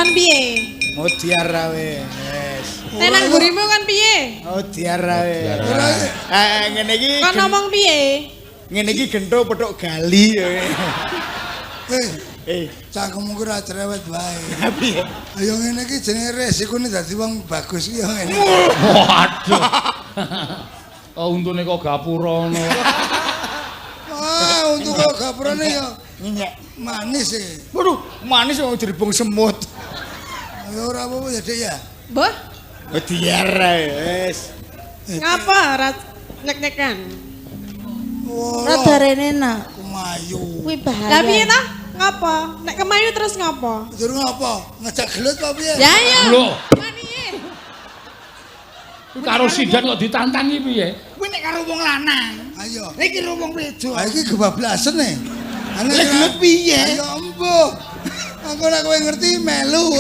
Kan piye? Mutiar wes. Nek nang gurimu kan piye? Mutiar wes. Ngene iki. Kan ngomong piye? Ngene iki gento petuk gali. Cangkemmu ku ora cerewet wae. Piye? Ayo ngene iki jenenge resikune dadi wong bagus iki ya ngene. Waduh. Oh untune kok gapura ngono. Untuk kok gapurane ya Nyek. manis e. Waduh, manis wong diribung semut. Ya ora apa-apa ya, Dik ya. Mbah, Mutiar wes. ngapa ora nyek-nyekan? Ora rene nak. kemayu. Kuwi bahaya. Lah piye ta? Ngapa? Nek kemayu terus ngapa? Durung apa? Ngejak gelut apa piye? Ya iya. Lho, Kan piye? karo sidan kok ditantangi piye? Kuwi nek karo wong lanang. Ayo. Iki karo wong wedok. Ha iki kebablasan e. Lah gelut piye? Ayo embuh. Aku ora kowe ngerti melu.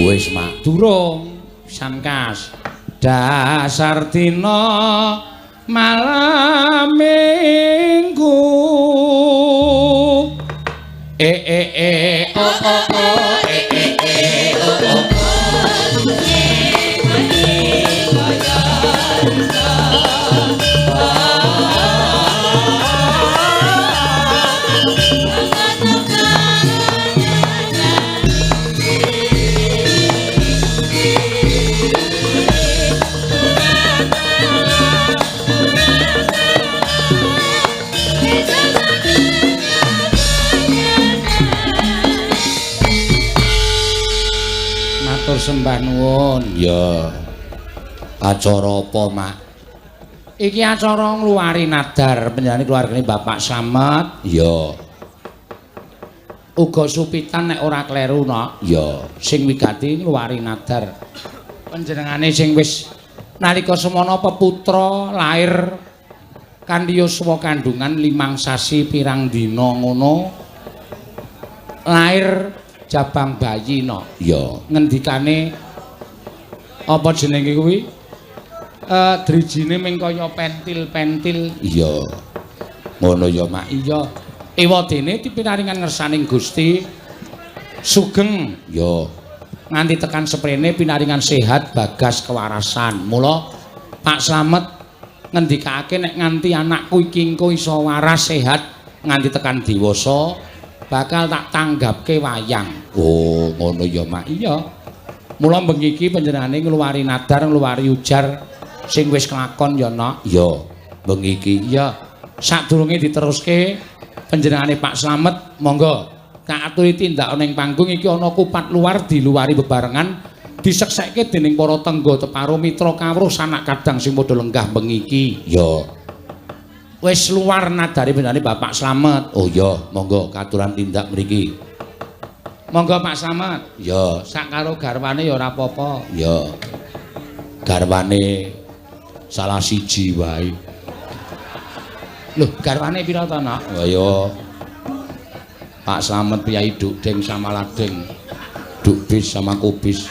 Wis mak durung Samkas. Dasar dina malam minggu. Oh oh oh oh oh. Matur sembah nuwun. Ya. Acara apa, Mak? Iki acara ngluwari nadar panjenengane keluargane Bapak Slamet. Ya. Uga supitan nek ora kleru no. Ya, sing wigati ngluwari nadar. Panjenengane sing wis nalika semana peputra lair kanthi yuswa kandungan 5 sasi pirang dina ngono. Lair jabang bayi no. Ya, ngendikane apa jenenge kuwi? Drijine ming kaya pentil-pentil. Iya. Ngono ya, Mak. Iya. Ewadene dipinaringan ngersaning Gusti sugeng. Ya. Nganti tekan seprene pinaringan sehat bagas kewarasan. Mula Pak Slamet ngendikake nek nganti anakku iki engko iso waras sehat nganti tekan dewasa bakal tak tanggapke wayang. Oh, ngono ya, Mak. Iya. Mula bengi iki panjenengane ngluwari nadar, ngluwari ujar sing wis kelakon ya, Nok. Ya, bengi iki. Ya, sadurunge diteruske panjenengane Pak Slamet, monggo tak aturi tindak ning panggung iki ana kupat luar diluari bebarengan diseksekke dening para tenggo teparo mitra kawruh sanak kadang sing padha lenggah bengi iki. Ya. Wis luar nadari panjenengane Bapak Slamet. Oh ya, monggo katuran tindak mriki. Monggo Pak Slamet. Ya, sak karo garwane ya ora apa-apa. Ya. Garwane salah siji wae. Lho, garwane pira ta, Nak? Ya Pak Slamet Piyai Dukdeng sama Ladeng. Dukbis sama Kubis.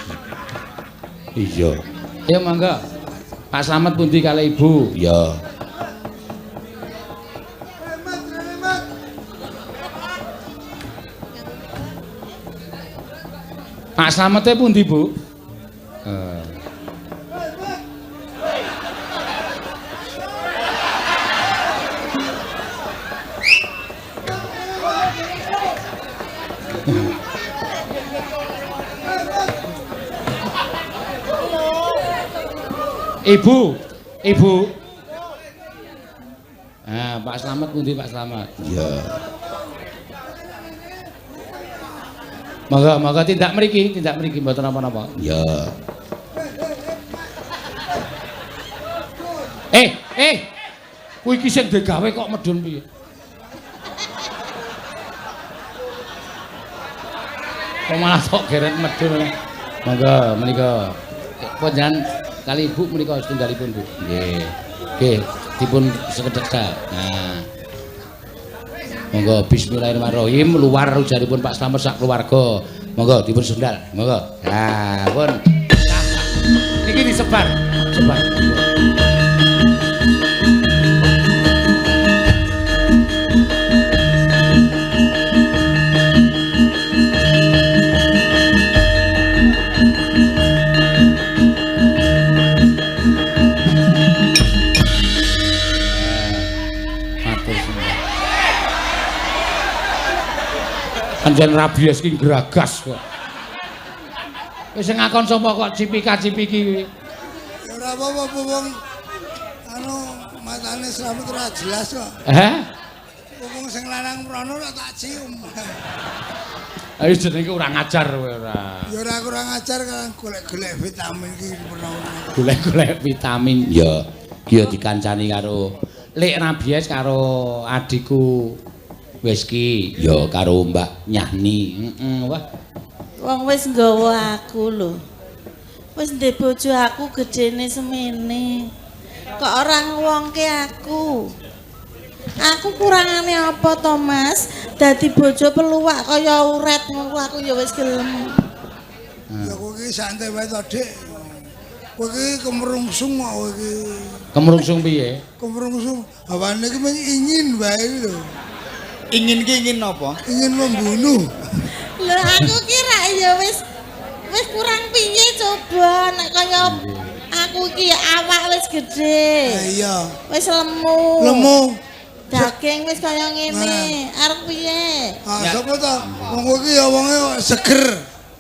Iya. Ya mangga. Pak Slamet pundi kalih Ibu? Ya. Pak Slamet e pundi, Bu? Ibu. Pak Slamet pundi Pak Slamet? Iya. Monggo tindak mriki mboten napa-napa. Iya. Kuwi iki sing digawe kok medun piye? Kok malah tok geret medun. Monggo menika. Panjenengan kali Ibu menika setunggalipun, Bu. Nggih. Nggih, dipun sekedhek sak. Nah. Monggo bismillahirrahmanirrahim luar ujaripun Pak Slamet sak keluarga. Monggo dipun sendal. Monggo. Nah, pun. Niki disebar. Sebar. Anjen rabies ki gragas kok. Wis ngakon sapa kok cipika-cipiki kuwi? Ya ora apa-apa wong anu matane Slamet ora jelas kok. Wong sing lanang mrono ora tak cium. Ayo jenenge ora ngajar kowe ora. Ya ora kurang ajar kan golek-golek vitamin iki pernah. Golek-golek vitamin ya. Ya dikancani karo Lek Rabies karo adikku Weski ya karo Mbak Nyahni. Wah. Wong wis nggawa aku lho. Wis ndek bojo aku gedene semene. Kok ora ngwongke aku. Aku kurangane apa to, Mas? Dadi bojo peluwak kaya uret ngono aku ya wis gelem. Ya kowe iki santai wae to, Dik. Kowe iki kemrungsung kok kowe iki. Kemrungsung piye? Kemrungsung. Hawane iki men ingin wae lho. Ingin ki ingin apa? Ingin membunuh. Lho aku kira ya wis kurang piye coba nek kaya aku iki awak wis gedhe. Iya. Wis lemu. Lemu. Daging wis kaya ngene. Arep piye? Ah, sapa to? Wong kowe iki ya wonge seger.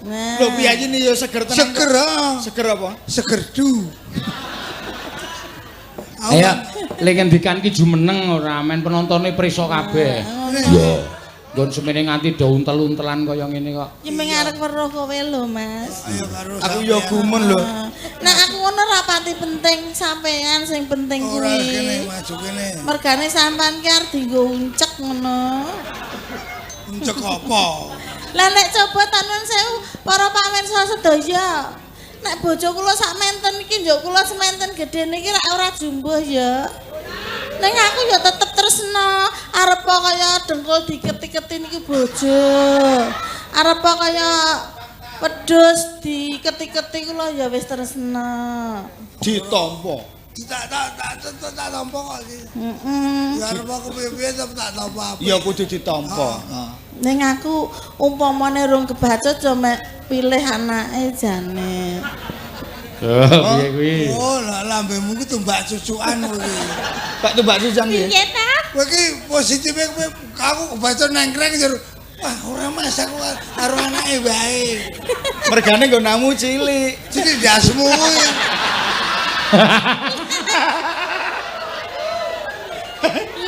Nah. Lho piye ini ya seger tenan. Seger, heeh. Seger apa? Segerdu. Ayo, lek ngendikan ki jumeneng ora men penontonnya preso kabeh. Yo. nggon semene nganti do untel-untelan kaya ngene kok. Ya mung arep weruh kowe lho, Mas. Ayo karo Aku ya gumun lho. Nah, aku ngono ra pati penting sampean sing penting ora kene kuwi. maju kene. Mergane sampean ki arep dienggo uncek ngono. Uncek apa? Lah nek coba tanun sewu para pamirsa sedaya. Nek bojo kula sak menten iki njuk kula sementen gedene iki ora jumbuh ya. Ning aku ya tetep tresna, arep kaya dengkul diketi-keti niki bojo. Arep kaya wedhus diketi-keti kula ya wis tresna. Ditampa. Tak tampa kok iki. Heeh. Ya arep aku piye-piye tetep tak tampa. Ya kudu ditampa. Ning aku umpamane rung kebacut yo mek pilih anake jane. Piye kuwi? Oh, lah lambemu ku tumbak cucukan kuwi. Pak tumbak susang ya. Piye ta? Kowe iki positife kowe aku kebaca nengkreng jero. Wah, ora masak karo anake wae. Mergane nggo namu cilik. Jadi dasmu kuwi.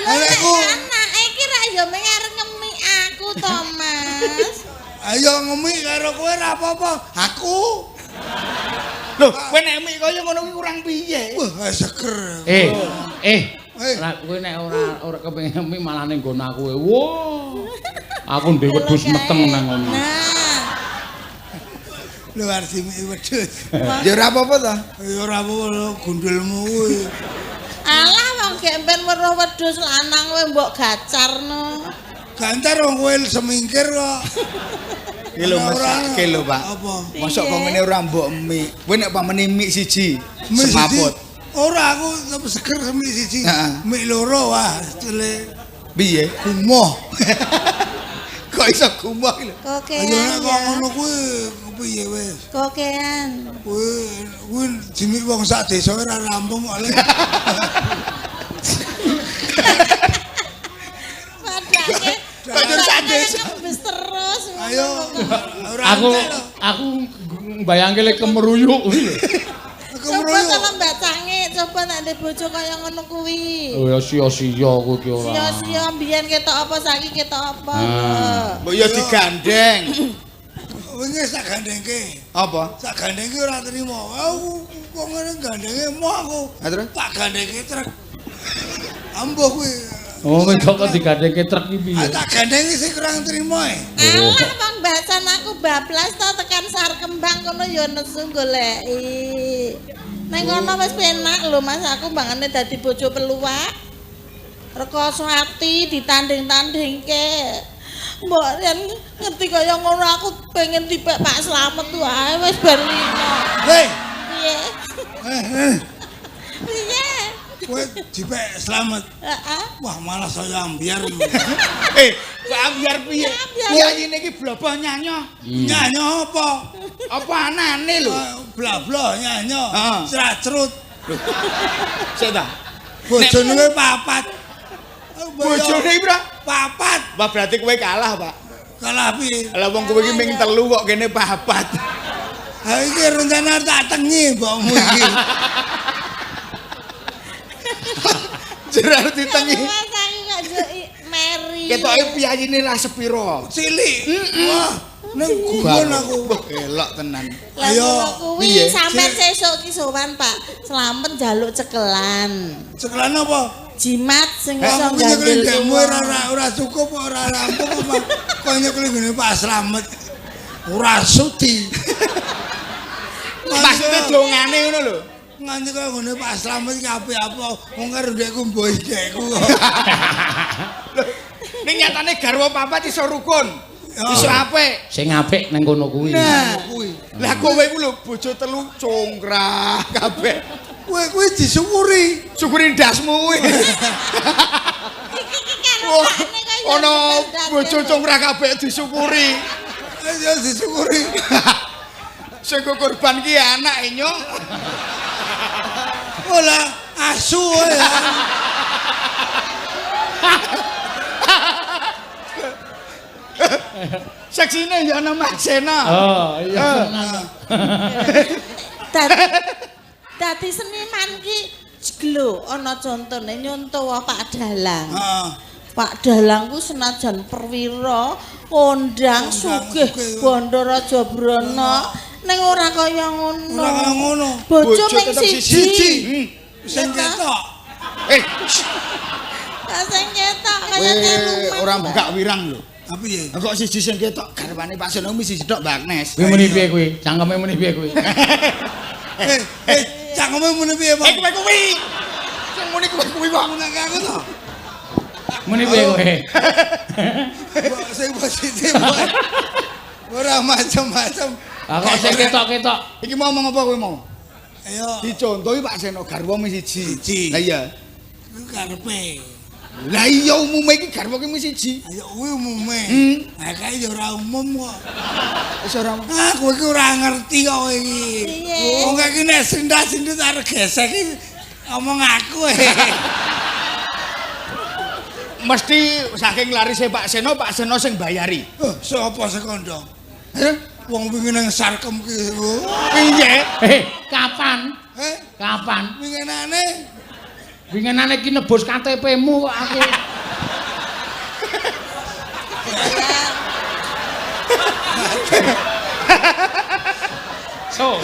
Anakku. Anake iki ra yo mung arep ngemi aku to, Mas. Ayo ngemi karo kowe ora apa-apa. Aku. Loh, kowe nek mik kaya ngono kuwi kurang piye? Wah, seger. Ora kowe nek ora kepengin mi malah ning nggon aku. Wah. Aku ndek wedhus meteng nang ngono. Nah, Luar simi wedhus. Ya ora apa-apa ta. Ya ora apa-apa gundulmu kuwi. alah wong gempen weruh wedhus lanang kowe mbok gacarno. Gantar wong kowe semingkir kok. Ki lho mesake lho, Pak. Apa? Mosok kok ngene ora mbok mik. Kowe nek pamene mik siji, Mik siji? semaput. Ora aku tetep seger mik siji. Heeh. Mik loro wah, tele Piye? gumoh. Kok iso gumoh lho. Ayo Kokean nek kok ya. ngono kuwi kepiye wis? Kokean. Kuwi jimik wong sak desa ora rampung kok le. Padahal Banjur sak desa. Wis terus. Ayo. Ora Aku mbayangke lek kemeruyuk kuwi lho. Coba kemroyo. sama Mbak Cange, coba nek ndek bojo kaya ngono kuwi. Oh ya sia-sia kowe ki ora. Sia-sia mbiyen ketok apa saiki ketok apa. Mbok ya digandeng. Wingi sak gandengke. Apa? Sak gandengke ora trimo. Aku kok ngene gandenge mau aku. Ha terus? Tak gandengke truk. Ambuh kuwi. Oh, kok digandengke truk iki piye? Tak gandengke sing kurang trimo e. Alah wong bacan aku bablas to tekan sar kembang kono ya nesu goleki. Ning ngono wis penak lho Mas aku mbangane dadi bojo peluak. Rekoso ati ditanding-tandingke. Mbok yen ngerti kaya ngono aku pengen dipek Pak Slamet wae wis bar lino. Hei, Piye? Piye? kowe dipek slamet. Heeh. Wah, malah saya ambiar. Kok ambiar piye? Yayine iki bloboh nyanyo. Nyanyo apa? Apa anane lho? Bla-bla nyanyo. Heeh. Sracrut. Sik ta. Bojone kowe papat. Bojone iki, Bro. Papat. Wah, berarti kowe kalah, Pak. Kalah piye? Lah wong kowe iki ming telu kok kene papat. Ha iki rencana tak tengi mbokmu iki. Jerar ditengi. Mas aku gak joki Mary. Ketoke piyayine ra sepiro. Cilik. Wah, ning gumun aku. Wah, elok tenan. Ayo, Ayo, piye? kuwi sampean sesuk ki sowan Pak Slamet njaluk cekelan. Cekelan apa? Jimat sing iso Aku nyekeli gandel demo wong. ora cukup ora rampung apa. Kok nyekeli ngene Pak Slamet. Ora sudi. Maksudnya dongane ngono lho. Nganti kaya ngene Pak Slamet ki apik-apik wong karo ndekku mbok idekku. Ning nyatane garwa papat iso rukun. Iso apik. Sing apik nang kono kuwi. Nah, kuwi. Lah kowe iku lho bojo telu congkrah kabeh. Kowe disyukuri. Syukuri ndasmu kuwi. Wah, ono bojo congkrah kabeh disyukuri. Ya disyukuri. Sing korban ki anak nyok. Ola asu ya. Seksine ya ana Maksena. Oh, iya. Dadi seniman ki lho ana contone nyontoh Pak Dalang. Heeh. Pak Dalang ku senajan perwira, kondang sugih Bondo Raja Brana ning ora kaya ngono. Ora kaya ngono. Bojo ming tetep siji. Sing ketok. Sing ketok kaya teluman. Ora mbak wirang lho. Apa ya? Kok siji sing ketok garwane Pak Seno mesti tok Mbak Agnes. Kuwi muni piye kuwi? Cangkeme muni piye kuwi? Cangkeme muni piye, Pak? Kowe kuwi. Sing muni kuwi kok. Ngene aku to. Muni piye kowe? Sing positif, Pak. Ora macam-macam. Ah kok sing ketok-ketok. Iki mau ngomong apa kowe mau? Ayo. Dicontohi Pak Seno garwa mesti siji. Lah iya. Ku karepe. Lah iya umume iki garwa ki mesti siji. Ayo kuwi umume. Nah kae ya ora umum kok. Wis ora. Kowe iki ora ngerti kok kowe iki. Piye? Wong iki nek sindas-sindut arep gesek iki omong aku. Mesti saking larise Pak Seno sing bayari. Sapa sekondo? Heh? Wong wingi nang sarkem ki. Piye? Kapan? Kapan? Winginane Winginane ki nebus KTP-mu kok aku. So.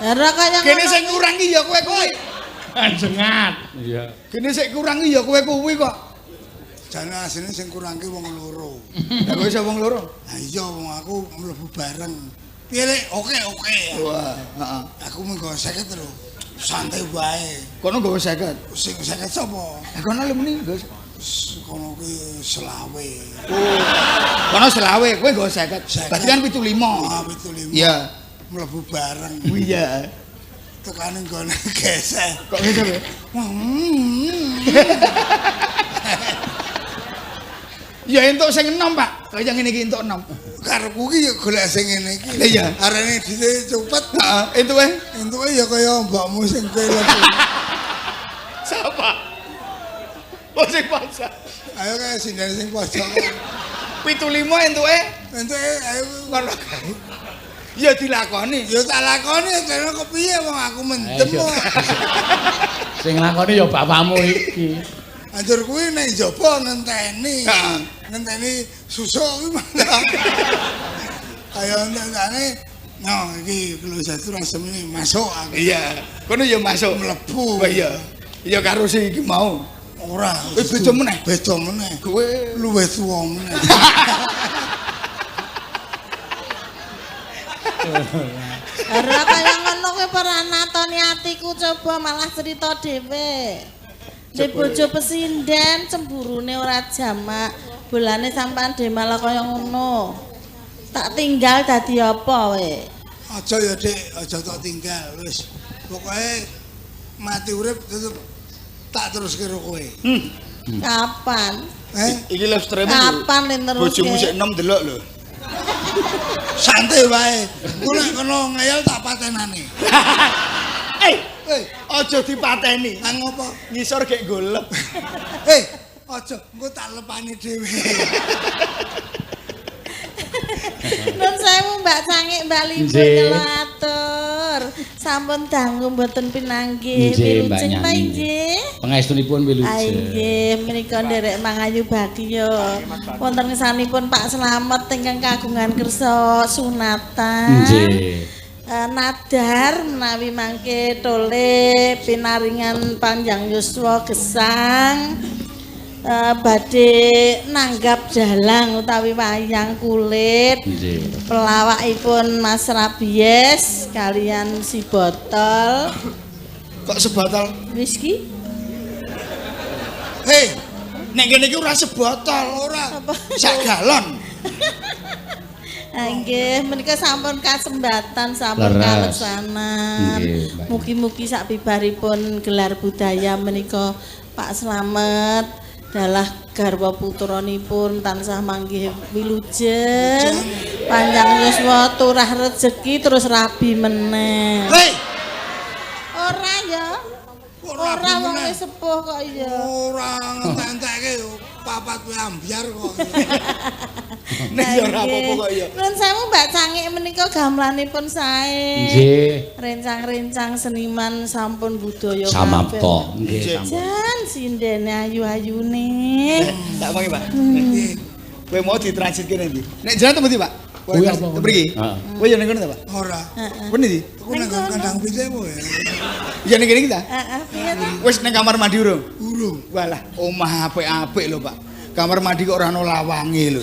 Ora kaya Kene sing kurang ki ya kowe kuwi. Anjengat. Iya. Kene sik kurang ki ya kowe kuwi kok. jane asline sing kurangke wong loro. Lah kowe iso wong loro? Ha iya wong aku mlebu bareng. Piye Lek? Oke. Wah, heeh. Aku menggo 50 lho. Santai wae. Kono nggawa 50. Sing 50 sapa? Lah kono lho muni nggawa. Kono kuwi selawe. Kono selawe, kowe nggawa 50. Berarti kan 75. Ah, 75. Iya. Mlebu bareng. Iya. Tekane nggone gesek. Kok gitu kowe? Ya entuk sing enom, Pak. Kaya ngene iki entuk enom. Karepku ki ya golek sing ngene iki. Lah iya. Arene dite cepet. Heeh, entuke. Entuke ya kaya mbakmu sing kelep. Sapa? Oh sing pojok. Ayo kae sindane sing pojok. 75 entuke. Entuke ayo Ngono. Ya dilakoni. ya tak lakoni kene kepiye wong aku mendem kok. Sing nglakoni ya bapakmu iki. Anjur kuwi nek njaba ngenteni. Heeh. Ngenteni susuk kuwi malah. Ayo entene no iki kalau jatuh rasane masuk aku. Iya. Kono ya masuk Mlebu. Oh iya. Iya karo sing iki mau. Ora. Beda meneh. Beda meneh. Kowe Luwih tuwa meneh. Ora kaya ngono kowe peranatoni atiku coba malah cerita dhewe. Nek bojo pesinden cemburune ora jamak, bolane sampean dhewe malah kaya ngono. Tak tinggal dadi apa we? Aja ya Dik, aja tak tinggal wis. Pokoke mati urip tetep tak teruske karo kowe. Kapan? iki live streaming. Kapan nek terus? Bojomu sik enom delok lho. Santai wae. Ku nek kono ngeyel tak patenane. Aja dipateni. Nang ngopo? Ngisor gek golep. Aja, engko tak lepani dhewe. Nun sewu Mbak Cangik Mbak Limbo Nggih. nyelatur. Sampun dangu mboten pinanggih. Nggih, Mbak Wilujeng ta Nyani. nggih? Pangestunipun wilujeng. Nggih, menika nderek mangayu bagya. Wonten ngesanipun Pak Slamet ingkang kagungan kersa sunatan. Nggih. Nadar menawi mangke tole pinaringan panjang yuswa gesang badhe nanggap dalang utawi wayang kulit. Nggih. Pelawakipun Mas Rabies kalian si botol Kok sebotol? whisky. Nek kene iki ora sebotol, ora. Apa? Sak galon. Nggih, menika sampun kasembatan sampun Leres. kaleksanan. Nggih, Mbak. Mugi-mugi sabibaripun gelar budaya menika Pak Slamet dalah garwa putranipun tansah manggih wilujeng, panjang yuswa, turah rejeki terus rabi meneh. Ora ya. Ora rabi wong meneh. wis sepuh kok ya. Ora ngentek-entekke papat wae ambyar kok. Nek ya ora apa-apa kok ya. Nuwun sewu Mbak Cangik menika gamelanipun sae. Nggih. rencang-rencang seniman sampun budaya Samapta. Nggih, sampun. Jan sindene ayu-ayune. Tak panggil, Pak. Kowe mau ditransit kene ndi? Nek jalan tembe ndi, Pak? Kuwi apa? Mriki. Heeh. Kowe yo ning kono ta, Pak? Ora. Kowe ndi? Aku nang kandang pitemu ya. Ya ning kene kita. Heeh, piye ta? Wis ning kamar mandi urung? Urung. Walah, omah apik-apik lho, Pak. Kamar mandi kok ora ono lawange lho.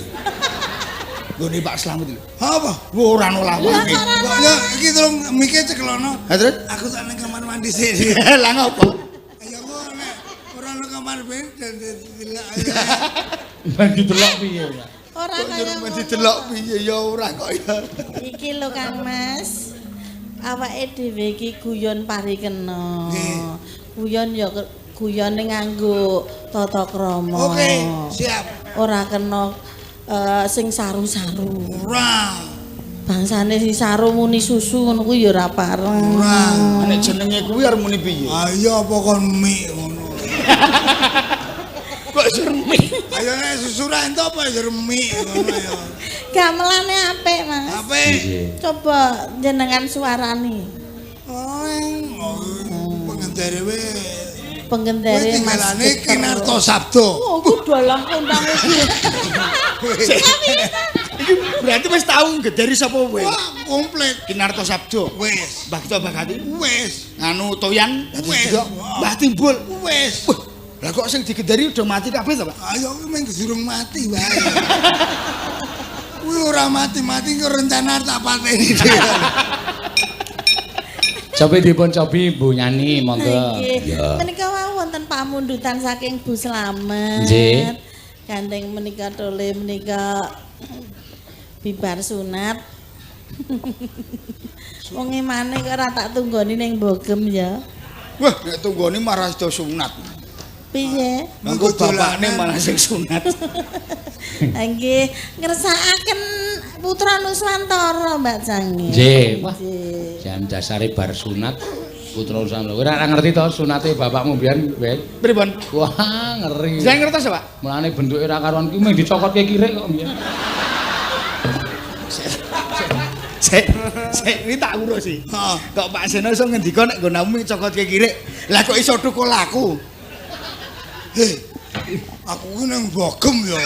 Nggone Pak Slamet lho. Apa? Ora ono lawange. Pokoknya iki terus mikir ceklono. Ha terus? Aku tak nang kamar mandi sih. Lah ngopo? Ayo kok nek ora nang kamar mandi dan dilak. Bagi delok piye, Pak? Ora Kok kaya nyuruh ngono. didelok piye ya ora kok ya. Iki lho Kang Mas. Awake dhewe iki guyon parikena. Nggih. Guyon ya guyone nganggo tata krama. Oke, siap. Ora kena sing saru-saru. Ora. Bangsane si saru muni susu ngono kuwi ya ora pareng. Ora. Nek jenenge kuwi arep muni piye? Ayo apa kon mie ngono. Kok sermi? Ayo nek susura ento apa ya mie ngono ya. Gamelane apik, Mas. Apa? Coba jenengan suarane. Pengendare we. Pengendare Mas. Tinggalane Kinarto Sabdo. Oh, ku dalang kondang iki. Iki berarti wis tau gederi sapa kowe? Wah, komplit. Kinarto Sabdo. Wis. Mbah Kito Mbah Kati. Wis. Anu Toyan dadi Wis. juga Mbah Timbul. Wis. Wah, lah kok sing digederi udah mati kabeh to, Pak? Ayo kuwi mung durung mati wae. Kuwi ora mati-mati kok rencana tak pateni dhewe. Cobi dipun cobi Bu Nyani monggo. Nggih. Ya. Menika wau wonten pamundutan saking Bu Slamet. Nggih. Gandeng menika tole menika bibar sunat. Wong emane kok ora tak tunggoni ning Bogem ya. Wah, nek tunggone marah do sunat. Piye? Mengko bapakne malah sing sunat. Nggih, ngersakaken Putra Nuswantara Mbak Jangi. Nggih. Wah. Nggih. Jan dasare bar sunat putra Nusantara. Ora ngerti to sunate bapakmu mbiyen, Wes? Pripun? Wah, ngeri. Jangan ngertos, Pak? Mulane bentuke ora karuan ki mung dicokotke kirek kok mbiyen. Sik ini tak urusi. Heeh. Kok Pak Seno iso ngendika nek nggonamu cokotke kirek. Lah kok iso tukul aku? Heh. Aku ki nang Bogem ya.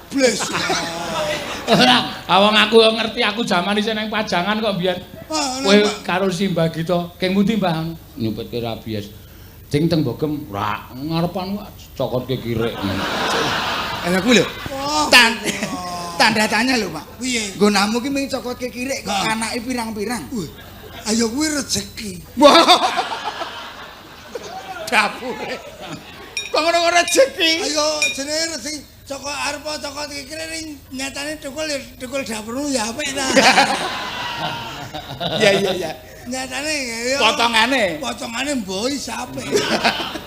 Bles. Ora, awang aku yo ngerti aku jaman isih nang Pajangan kok mbiyen. Kowe karo Simbah Gita, keng pundi Mbah? Nyupetke rabies. Sing teng Bogem, ra ngarepan kok cokotke kirek. Lah kuwi lho. Tanda tanya lho, Pak. Piye? Nggonamu ki mung cokotke kirek kok anake pirang-pirang. Ayo kuwi rezeki. Wah. Dapure. Kok ngono rezeki? Ayo jenenge rezeki. Cokot arepa cokot kikire ning nyatane tukul dapurmu ya apik ta. Iya. Nyatane ya. Potongane mboi sape.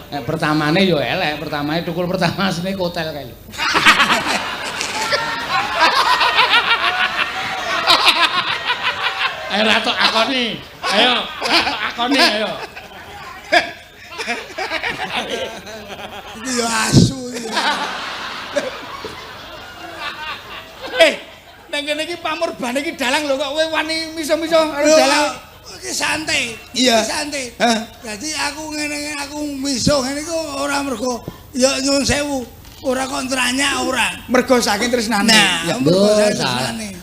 Nek pertamane yo elek, pertamane tukul pertama asline hotel kae lho. Ayo ratok akoni. Ayo, akoni ayo. Iki ya asu iki. Nang kene iki pamurbane iki dalang lho kok kowe wani miso-miso karo dalang. Iki santai. Iya. Santai. Hah? Dadi aku ngene aku miso ngene iku ora mergo ya nyuwun sewu. Ora kok ntranya ora. Mergo saking tresnane. Nah, Ya, mergo Lho, tresnane.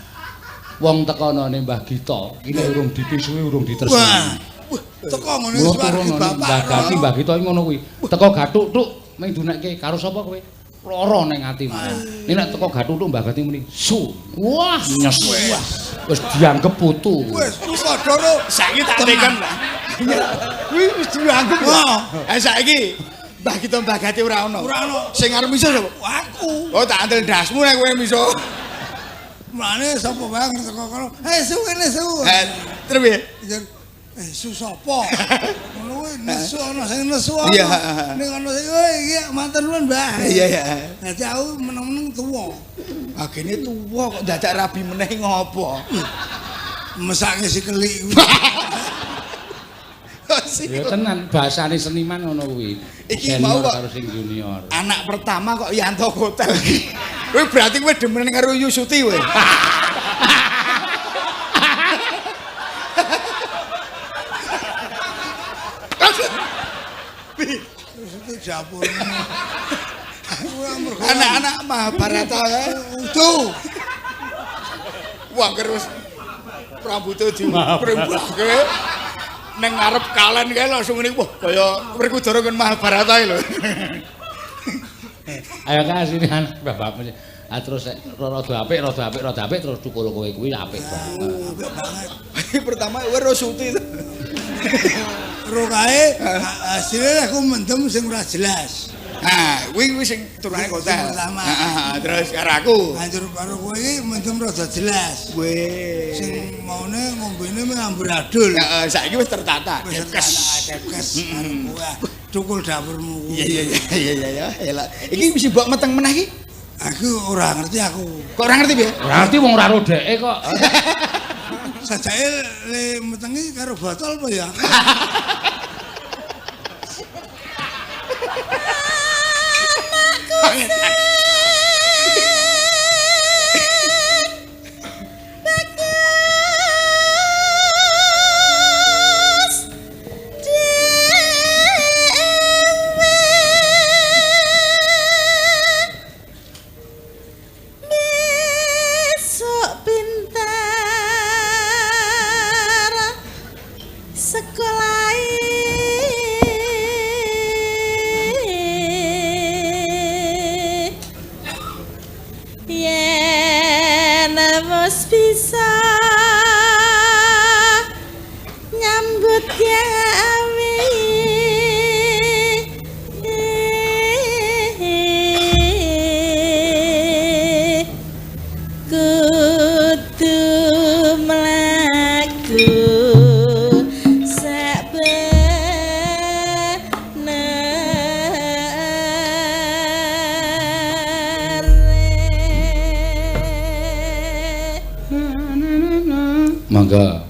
Wong tekonane Mbah Gita, iki urung dipisui, urung Wah. ditresnani. Teko ngene Mula suwarga turun bapak. Mbah Gati, Mbah Gita iki ngono kuwi. Teko gathuk tuk, ming dunekke karo sapa kowe? Lara ning atimu. Nek teko gathuk tuk Mbah Gati muni, "Su." Wah, nyes. Wis dianggep putu. Wis padha lho. saiki tak tekan, Pak. Kuwi wis dianggep. Wah. Saiki Mbah Gita Mbah Gati ora ono. Ora ono. Sing arep miso sapa? Aku. Oh, tak andel dasmu nek kowe miso. Mane sapa wae teko kono. Su kene su. Terus piye? Su sapa? Ngono kuwi nesu ana sing nesu. Iya. Ning ana sing iki manten nuwun, Mbah. Iya. Dadi aku meneng-meneng tuwa. Agene tuwa kok dadak rabi meneh ngopo? Mesake sikeli. Ya tenan, bahasane seniman ngono kuwi. Iki mau kok karo sing junior. anak pertama kok Yanto Hotel. Kowe berarti kowe demen karo Yusuti kowe. dapur. Anak-anak Mahabharata kae. Utuh. Wah terus rambutnya diperembake. Neng ngarep kalen kae langsung ngene wah kaya Werkudara kan Mahabharata lho. Ayo kasih anak bapak. Ah terus rada apik terus cukul kowe kuwi apik banget. Apik banget. Pertama kowe suti. Ro kae hasilnya aku mendem sing ora jelas. Nah, kuwi sing turunane kota. Pertama. Terus karo aku. Hancur karo kowe iki mendem rada jelas. Weh. Sing maune ngombene mung amburadul. Heeh, saiki wis tertata. Depkes. Cukul dapurmu. Iya. Elak. Iki mesti mbok meteng meneh iki. Aku ora ngerti aku. Kok ora ngerti piye? Ora ngerti wong ora rodeke kok. Sajake le metengi karo botol apa ya? Bisa nyambut gawe kudu mlaku Mangga.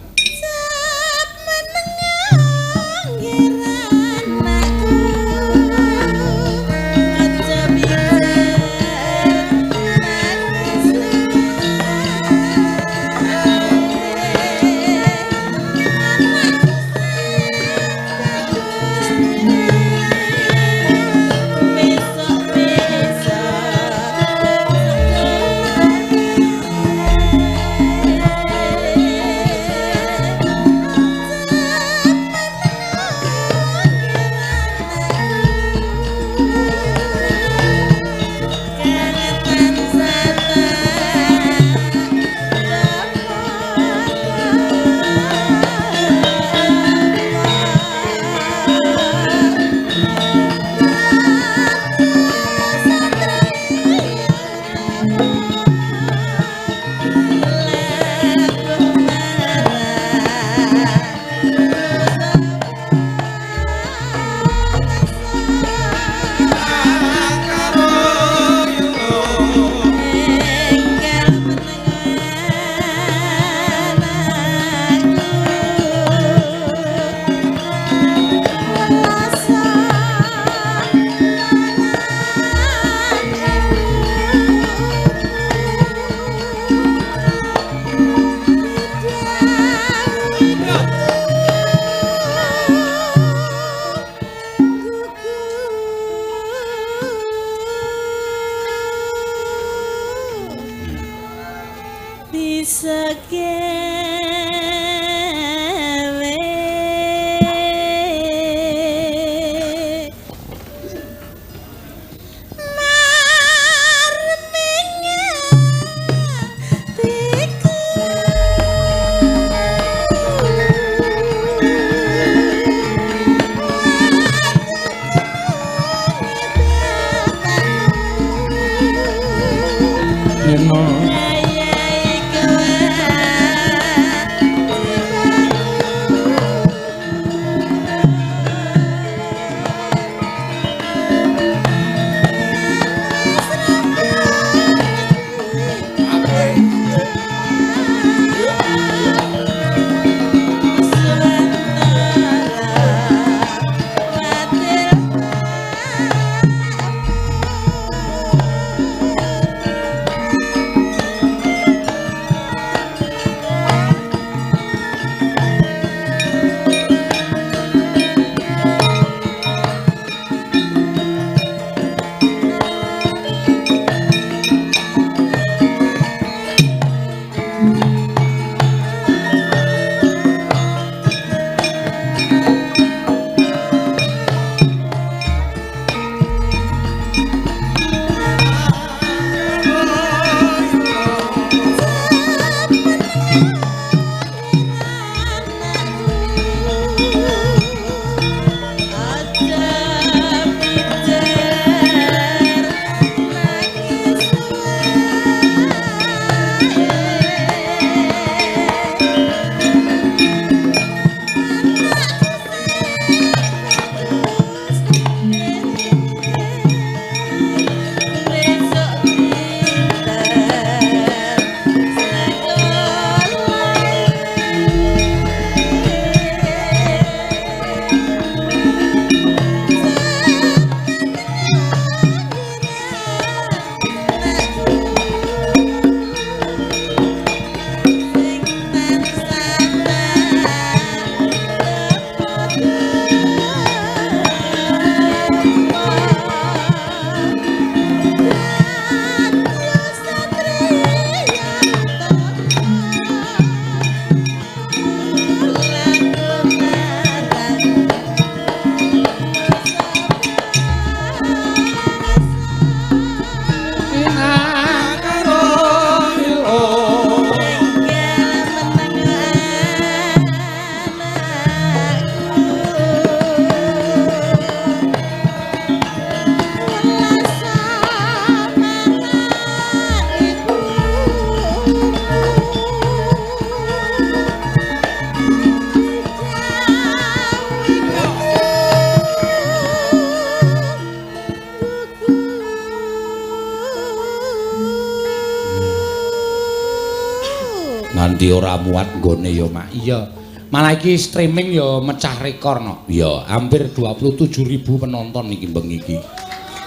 dadi ora muat nggone ya Mak. Iya. Malah iki streaming ya mecah rekor no. Ya, hampir 27.000 penonton iki bengi iki.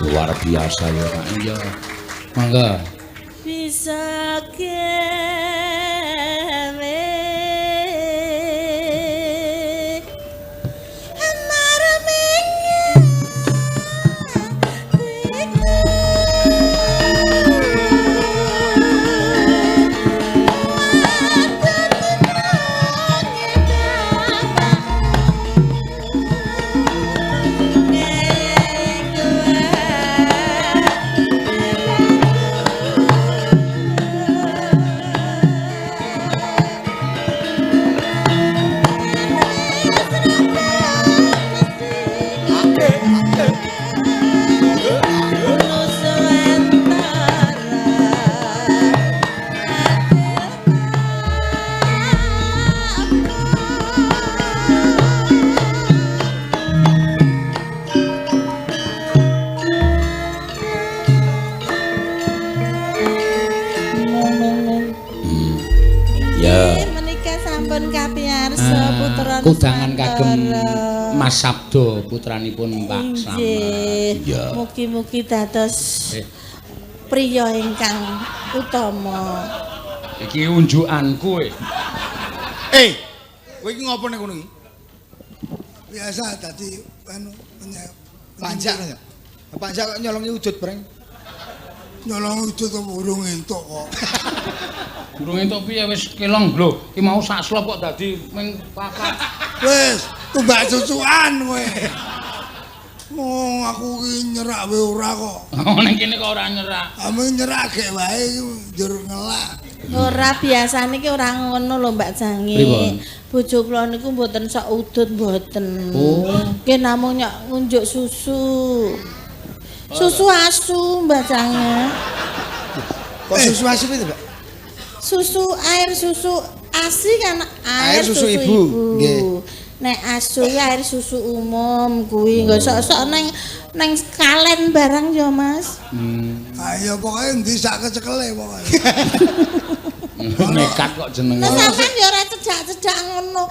Luar biasa ya Mak. Iya. Mangga. Bisa gawe kudangan kagem Mas Sabdo putranipun Pak Slamet. Iya. Mugi-mugi dados priya ingkang utama. Iki unjukanku. Kowe iki ngopo nek ngono iki? Biasa dadi anu Panjak ya. Panjak kok nyolongi udut breng. nyolong udut kok urung entuk kok. Durung entuk piye wis kelong lho. Ki mau sak slop kok dadi ming papat. Wis, tumbak susukan kowe. Aku ki nyerak wae ora kok. Ning kene kok ora nyerak. Ame nyerak gek wae njur ngelak. Ora biasane ki ora ngono lho Mbak Jangi. Bojo kula niku mboten sok udut mboten. Nggih namung ngunjuk susu. Susu asu Mbak Jangi. Kok susu asu itu, Mbak? Susu air susu asi kan air susu ibu. Nggih. Nek asu ya air susu umum kuwi nggo sok-sok neng kalen barang ya Mas. Ayo pokoke endi sak kecekele pokoke. Nekat kok jenenge. Nah sampean ya ora cedhak-cedhak ngono.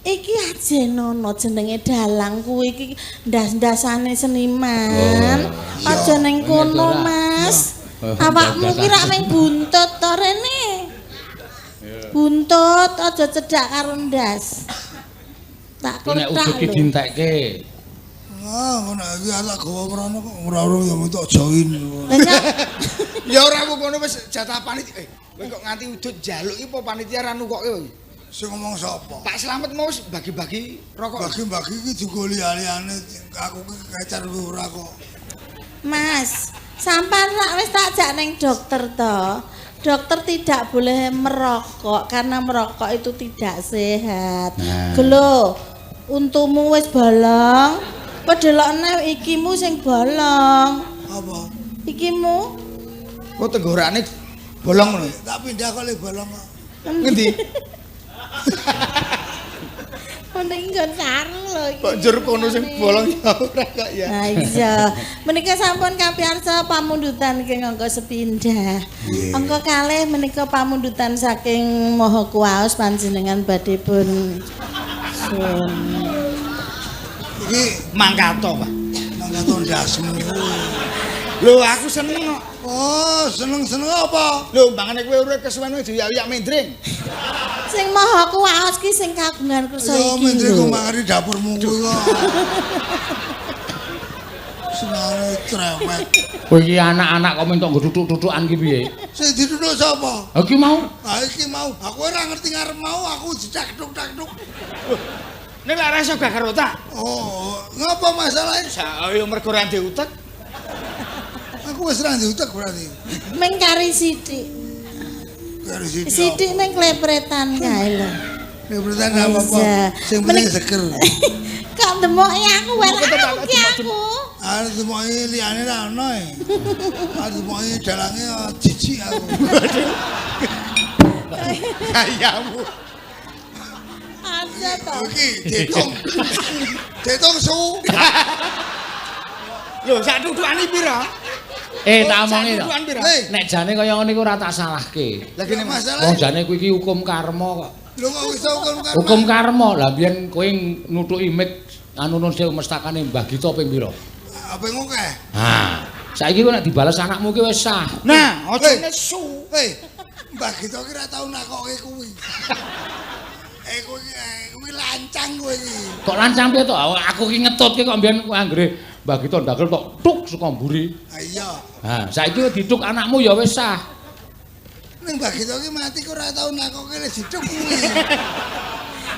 Iki Ajenono jenenge dalang kuwi iki ndas-ndasane seniman. Aja ning kono Mas. Awakmu ki rak ning buntut to rene. Buntut aja cedhak karo ndas. Tak nek udut ki dintekke. Ngono iki anak gawa mrono kok ora ya mentok join. Ya ora ngono wis jatah panitia. Kowe kok nganti udut njaluk iki apa panitia ra nukokke kowe? Sing ngomong sapa? Pak Slamet mau wis bagi-bagi rokok. Bagi-bagi iki juga liyane aku ki kecer ora kok. Mas, sampean rak wis tak jak ning dokter to. Dokter tidak boleh merokok karena merokok itu tidak sehat. Gelo, untumu wis bolong. Pedelokne ikimu sing bolong. Apa? Ikimu? Kok tenggorane bolong ngono. Tak pindah kok le bolong kok. Ngendi? Ning nggon sarung lho iki. Kok njur kono sing bolong ya ora kok ya. Nah iya. Menika sampun kapiarsa pamundutan ing angka sepindah. Angka kalih menika pamundutan saking Maha Kuwaos panjenengan badhe pun sun. Iki mangkato, Pak. Mangkato ndasmu. Lho aku seneng kok. Oh, seneng-seneng apa? Lho mbangane kowe urip kesuwen diyak-yak mendring. Sing Maha Kuwaos ki sing kagungan kersa Yo iki. mendring kok mangari dapurmu kuwi kok. Senare trewet. Kowe iki anak-anak kok mentok nggo tutuk-tutukan ki piye? Sing ditutuk sapa? Ha iki mau. Ha iki mau. Aku ora ngerti ngarep mau aku didak-duk-dak-duk. Nek lak rasa gak karo tak. Oh, ngapa masalahnya? Saya mergo ra ndek utek. Aku wis ra diutek berarti. Ming kari sithik. Karo sithik. Sithik ming klepretan kae lho. Klepretan apa-apa. Sing penting seger. Kok demoke aku wae iki aku. Are demoke liyane ra ono e. Are demoke dalange jijik aku. Kayamu. Aja to. Iki ditung. Ditung su. Lho sak tutukane pira? Tak omongi to. Hei, Nek jane kaya ngene iku ora tak salahke. Lah kene Mas. masalah. Wong jane kuwi iki hukum karma kok. Lho kok iso hukum karma? Hukum karma. Lah biyen kowe nutuki mit anu nun sewu mestakane Mbah Gito ping pira? Apa ngokeh? Ha. Saiki kok nek dibales anakmu ki wis sah. Nah, aja Hei. nesu. Hei, Mbak Gito ki ora tau nakoke kuwi. Kuwi lancang kowe iki. Kok lancang piye to? Aku ki ngetutke kok mbiyen anggere Mbah Gito ndagel tok tuk saka mburi. Ha iya. Ha, saiki wis dituk anakmu ya wis sah. Ning Mbak Gito ki mati kok ora tau nakoke le dicuk kuwi.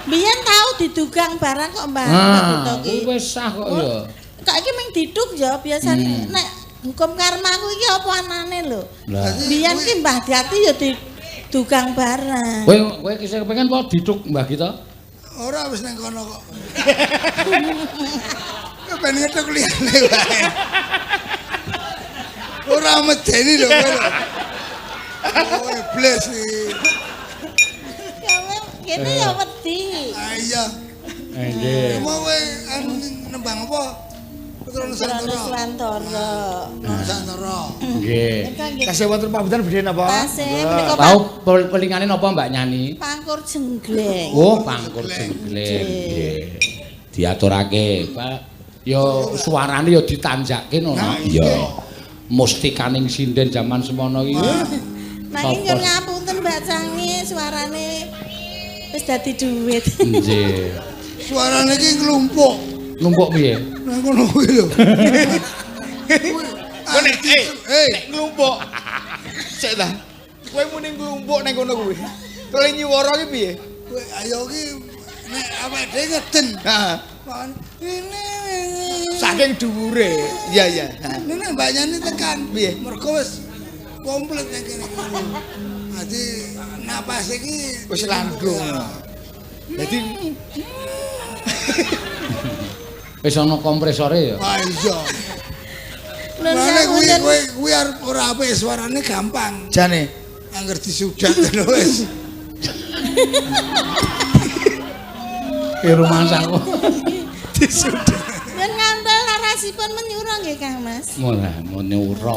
Biyen tau didugang barang kok Mbah Nah, Gito ki. kuwi wis sah kok ya. Kok iki mung diduk ya biasane nek hukum karma ku iki apa anane lho. Lah, Biyen ki Mbah Jati ya didugang barang. kowe kisah kepengin apa dituk Mbah Gito? Ora wis nang kono kok. Ben ngetuk liyane wae. Ora medeni lho kowe. Oh, iblis iki. Kene ya wedi. Ah iya. Nggih. Mau kowe anu nembang apa? Putra Nusantara. Nusantara. Nusantara. Nggih. Kasih wonten pambutan bedhe napa? Tasih menika Tau pelingane napa Mbak Nyani? pangkur jenggleng. Oh, pangkur jenggleng. Nggih. Diaturake, Pak. Ya suarane ya ditanjakke ngono. Iya. Mustikaning sinden jaman semono iki. Nanging nyuwun ngapunten Mbak Cangi suarane wis dadi dhuwit. Nggih. Suarane iki nglumpuk. Numpuk piye? Nang kono kuwi lho. Kowe nek nek nglumpuk. Sik ta. Kowe muni nglumpuk nang kono kuwi. Kole nyuwara ki piye? Kowe ayo ki nek awake dhewe ngeden. Heeh. Ini Saking dhuwure. Iya iya. ini Mbak Nyani tekan. Piye? Mergo wis komplit nang kene. Dadi napas iki Wis landung. Dadi Wis ana kompresore ya. wah iya. Nun Mane kuwi sawunden kuwi arep ora apik suarane gampang. jane Angger disudat lho wis. Ki rumangsaku. yen ngantel larasipun menyura nggih Kang Mas. Mola menyura,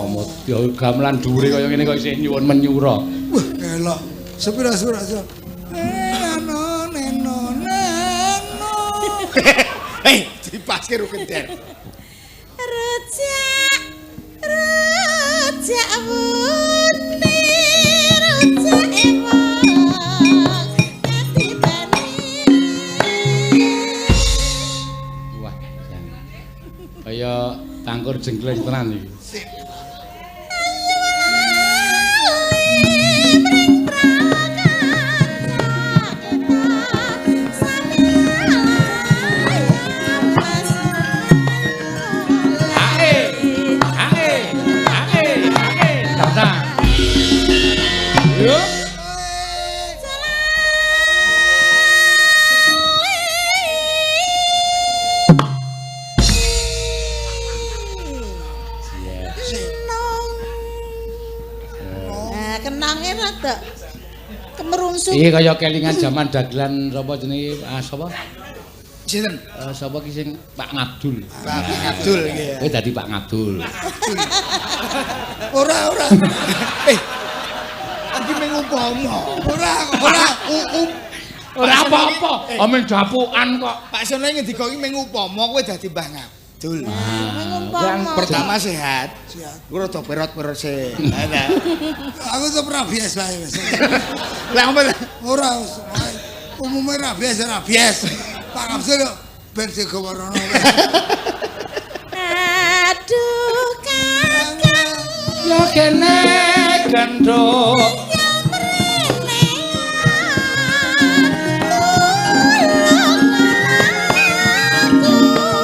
ya gamelan dhuwure kaya ngene kok isih nyuwun menyura. Wah, elok. Sepira. Neno neno neno. dipaske ro kenter. Rujak wuni rujak emong katibane. Wah, kaya tangkur jenggleng tenan iki. Kenange rada kemerungsung. Iki kaya kelingan jaman dagelan sapa jenenge sapa? Sinten? Sapa ki sing Pak Ngabdul. Pak Abdul iki ya. Kowe dadi Pak Ngabdul. Ora. Iki mung umpama. Ora. Ora apa-apa, amen dapukan kok. Pak Sono ngendika iki mung upama kowe dadi Mbah Ngabdul. Yang Pertama sehat. Gue rada perot-perot sih. Aku tuh rabies wae wis. Lah apa? Ora umume rabies. Pak Abdul ben digawarana. aduh kakang Ya kene gendok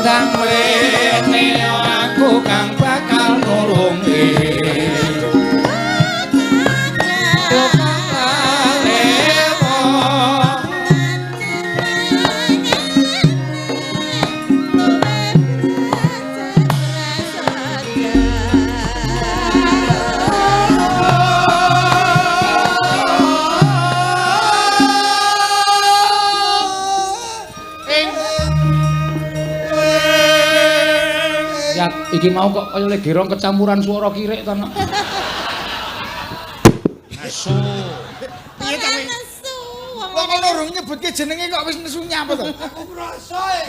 ndang mrene aku kang bakal nulungi. Ya iki mau kok kaya legerong kecampuran swara kirik to. Asu. Piye ta kowe? Nesu. Wong kono urung nyebutke jenenge kok wis nesu nyapa to? Aku krasa e.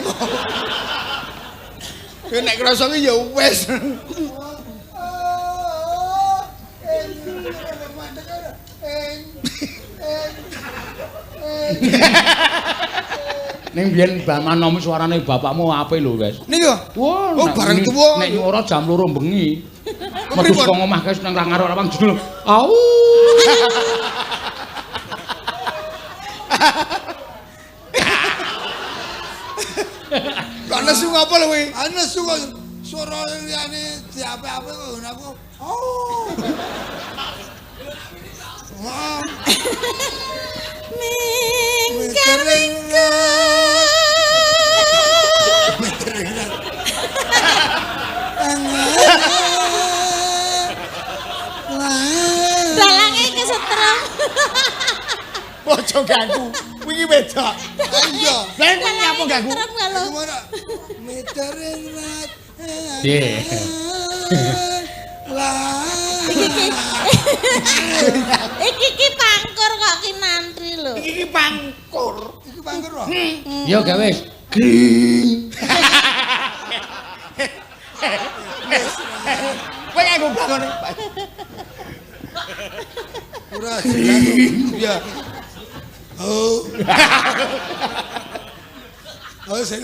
Kowe nek krasa ki ya wis. Ning biyen Mbah Manomi suarane bapakmu apik lho, guys. Niku. Wah, Oh, bareng tuwa. Nek nyuara jam 2 bengi. Metu Pripun? saka omah guys nang ngarep lapang judul. Au. Kok nesu ngapa lho kowe? Ana suara liyane diape-ape kok aku. Oh. Wah, Mingkar dalange kesetrum. Ojo ganggu. Wingi wedok. iya. Lah kowe nyapa ganggu? Kesetrum kalau Gimana? Meterin rat. Piye? Lah. iki pangkur kok ki nantri lho. Iki pangkur. Iki bangker kok. Yo gawe wis. Gring. Kowe nganggo blangone. Ora jelas. Ya. Oh. Oh, sing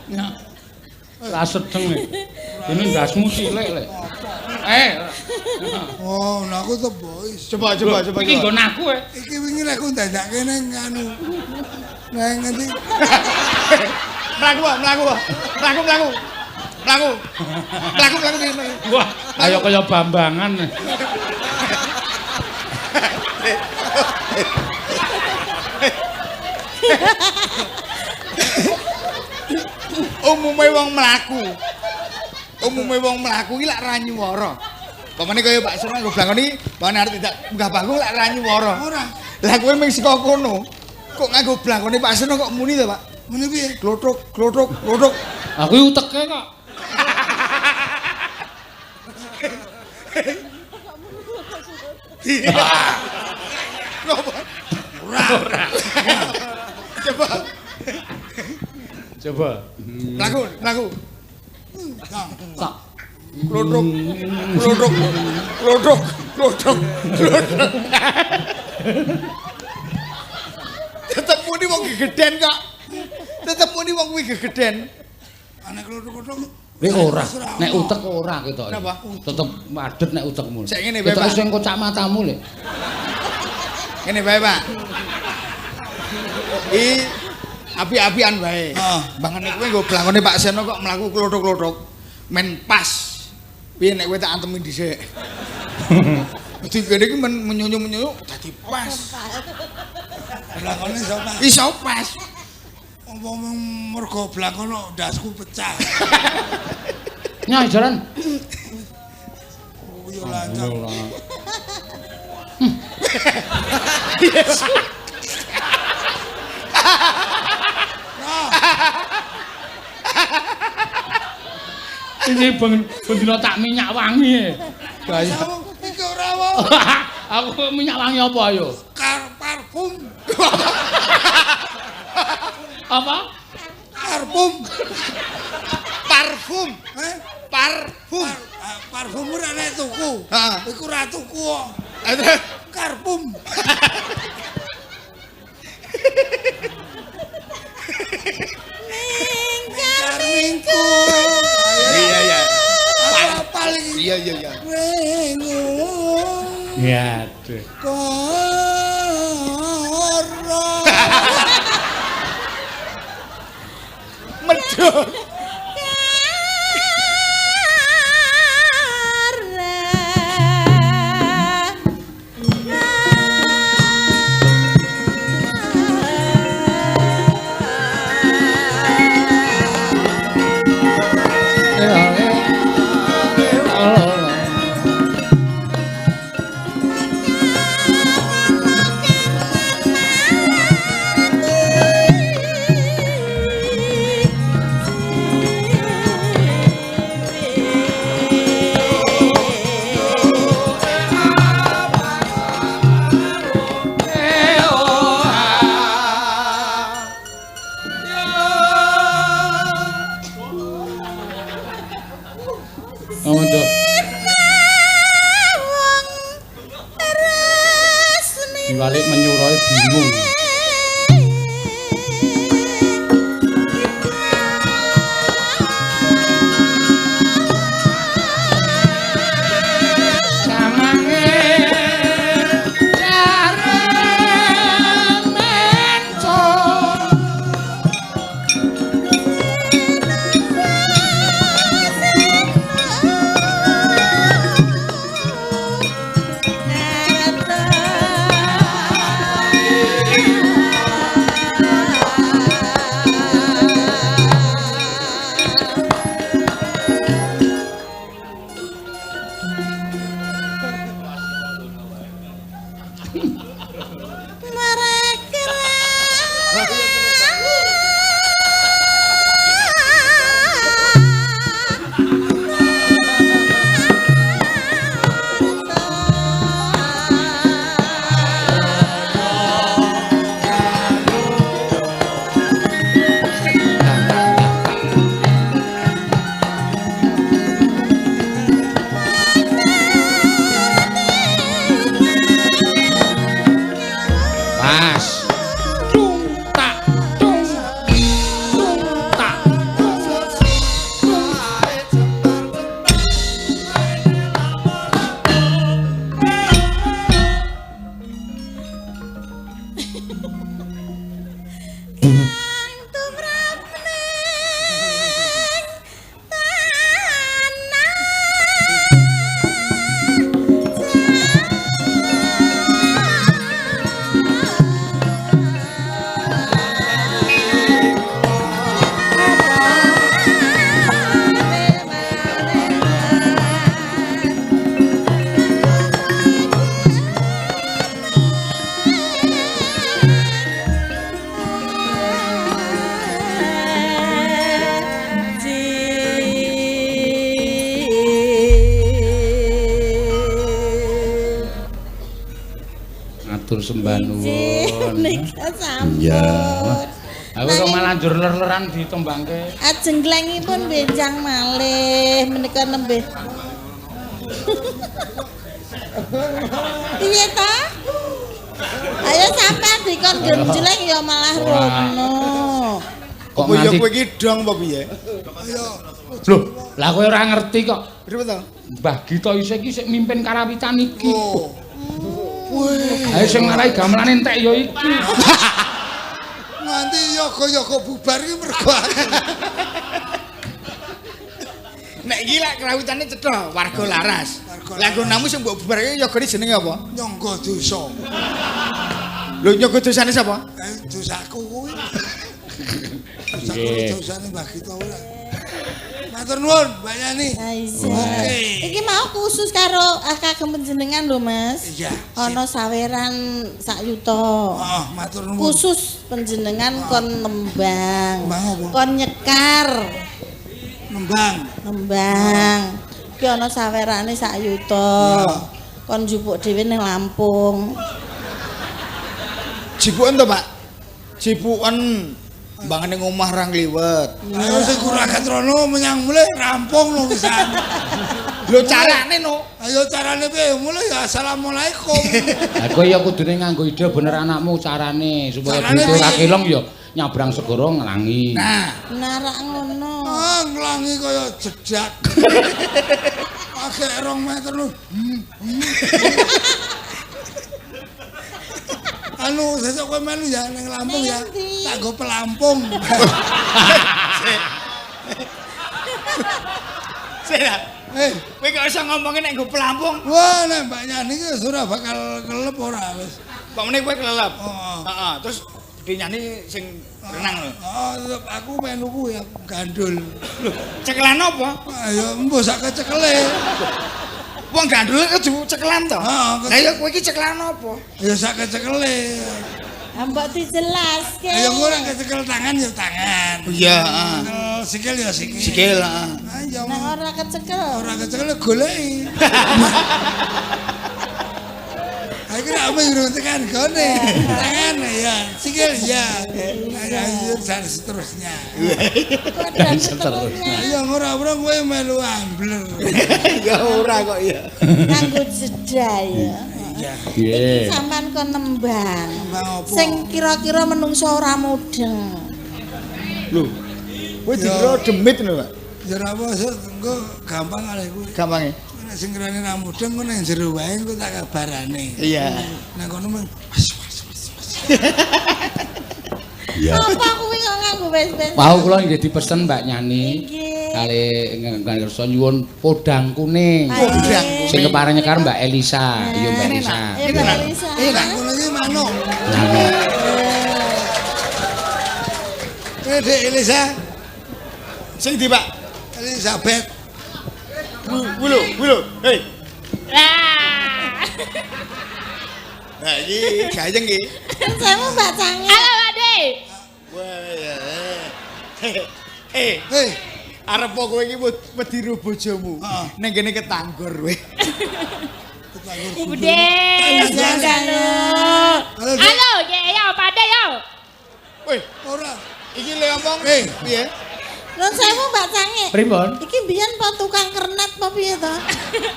Ya. Lah sedeng nek. Dene ndasmu cilik lek. Oh, nah aku tuh boys. Coba. Iki nggon aku e. Iki wingi lek aku ndadake nang anu. Nang ngendi? Mlaku. Wah, kaya kaya Bambangan. Umume wong mlaku iki lak ra nyuwara. Pamane kaya Pak Surya nggo blangoni, pamane arep tidak munggah panggung lak ra nyuwara. Ora. Lah kowe mung saka kono. Kok nganggo blangone Pak Surya kok muni to, Pak? Mene piye? Glothok. Aku iki uteke kok. Ngopo? Coba. Coba. Mlaku. Tak. Glothok. Tetep muni wong gegeden kok. Tetep muni wong kuwi gegeden. Ana klothok-klothok. Nek ora, nek utek ora ketok. Napa? Tetep madet nek utekmu. Sik ngene bae, Pak. Terus sing kocak matamu lho. Ngene bae, Pak. Api-apian wae. Heeh. Bangane kowe nggo blangone Pak Seno kok mlaku klothok-klothok. Men pas. Piye nek kowe tak antemi dhisik. Dadi kene iki menyunyu-menyunyu dadi pas. Blangone sapa? Iso pas. Apa mergo blangone ndasku pecah. Nyai jalan. Oh, yo lancar. Ini bendina tak minyak wangi. Bahaya. Iki ora wae. Aku minyak wangi apa ayo? Parfum. Apa? Parfum. Parfum. Parfum. Parfum ora nek tuku. Heeh. Iku ora tuku kok. Parfum. Minggu. Iya. Paling Iya. minggu. Ya, aduh. Koro. Medhot. Oh, nduk. Diwalik menyuroe bingung. Matur sembah nuwun. Nika sampun. Iya. Aku kok malah njur ler-leran ditembangke. Ajenglengipun benjang malih menika nembe. Piye ta? Ayo sampean dikon genjleng ya malah rono. Kok ya kowe iki dong apa piye? Ayo. Loh, lah kowe ora ngerti kok. Priwe to? Mbah Gito isih iki sik mimpin karawitan iki. Oh. Ayo sing marai gamelane entek ya iki. Nganti yoga-yoga bubar iki mergo Nek iki lek krawitane cetha warga laras. Lah nggonamu sing mbok bubarke yogane jenenge apa? nyangga dosa. Lho nyogo dosane sapa? Dosaku kuwi. Nggih. Dosane Mbah Gito ora. Matur nuwun, Mbak Yani. Ha iya. Oke. Iki mau khusus karo kagem panjenengan lho, Mas. Iya. Ana saweran sak yuta. Heeh, matur nuwun. Khusus panjenengan kon nembang. Nembang apa? Kon nyekar. Nembang. Ki ana sawerane sak yuta. Ya. Kon njupuk dhewe ning Lampung. Jipuken to, Pak? Jipuken mbangane omah ra ngliwet. Ayo sing kuragat rono menyang mulih rampung lho pisan. Lho carane no. Ayo carane piye? Mulih ya asalamualaikum. Lah kowe ya kudune nganggo ide bener anakmu carane supaya Carane duit ora piye? kelong ya nyabrang segara nglangi. Nah, Narak ngono. Ah, nglangi kaya jedak. Pakai 2 meter lho. Anu, sesuk kowe melu ya ning Lampung ya. Tak go pelampung. Sira. Eh, Kowe kok iso ngomongin nek nggo pelampung? wah nek Mbak Yani ki ora bakal kelep ora wis. Kok meneh kowe kelelep? Heeh. Heeh, terus dinyani sing renang lho. Oh, tetep aku melu kuwi aku gandul. Cekelan apa? Ayo mbok sak kecekele. Wong gandul kudu cekelan to. Heeh, Lah ya kowe iki cekelan apa? Ya sak kecekele. Mbok dijelaske. Ayo ora kecekel tangan ya tangan. Iya, Kecekel sikil ya sikil. Sikil, heeh. Ayo. Nek ora kecekel. Ora kecekel goleki. Iki nek urung tekan gone. Tangan ya, sikil ya. Ayo dan seterusnya. Dan seterusnya. Ya ora kowe melu ambler. Ya ora kok ya. Kanggo jeda ya. Nggih. Sampeyan kon nembang. Nembang apa? Sing kira-kira menungso ora mudeng. Lho. Kowe dikira demit lho, Pak. Ya ora apa engko gampang alih kowe. Gampange. Nek sing ngrene ra mudeng ku nang jero wae ku tak kabarane. Iya. Nang kono mung Apa kuwi kok nganggo wes-wes? Wau kula nggih dipesen Mbak Nyani. Nggih. Kali ngersa nyuwun podang kuning. Podang Sing kepareng nyekar Mbak Elisa. Iya Mbak Elisa. Eh, Mbak Elisa. nang kono iki manuk. Nah, Dek Elisa, Sing ndi, Pak? Elizabeth. Wulo. Hei. Nah, iki gayeng iki. Saya Mbak Cange. Halo, Ade. Wah, ya. Hei, Arep kok kowe iki wedi ro bojomu. Heeh. Ning kene ketanggor kowe. Bude. Halo. Halo, ya Pak Ade ya. Woi, ora. iki le ngomong. Piye? Nun sewu Mbak Cange. pripun? Iki biyen apa tukang kernet apa piye to?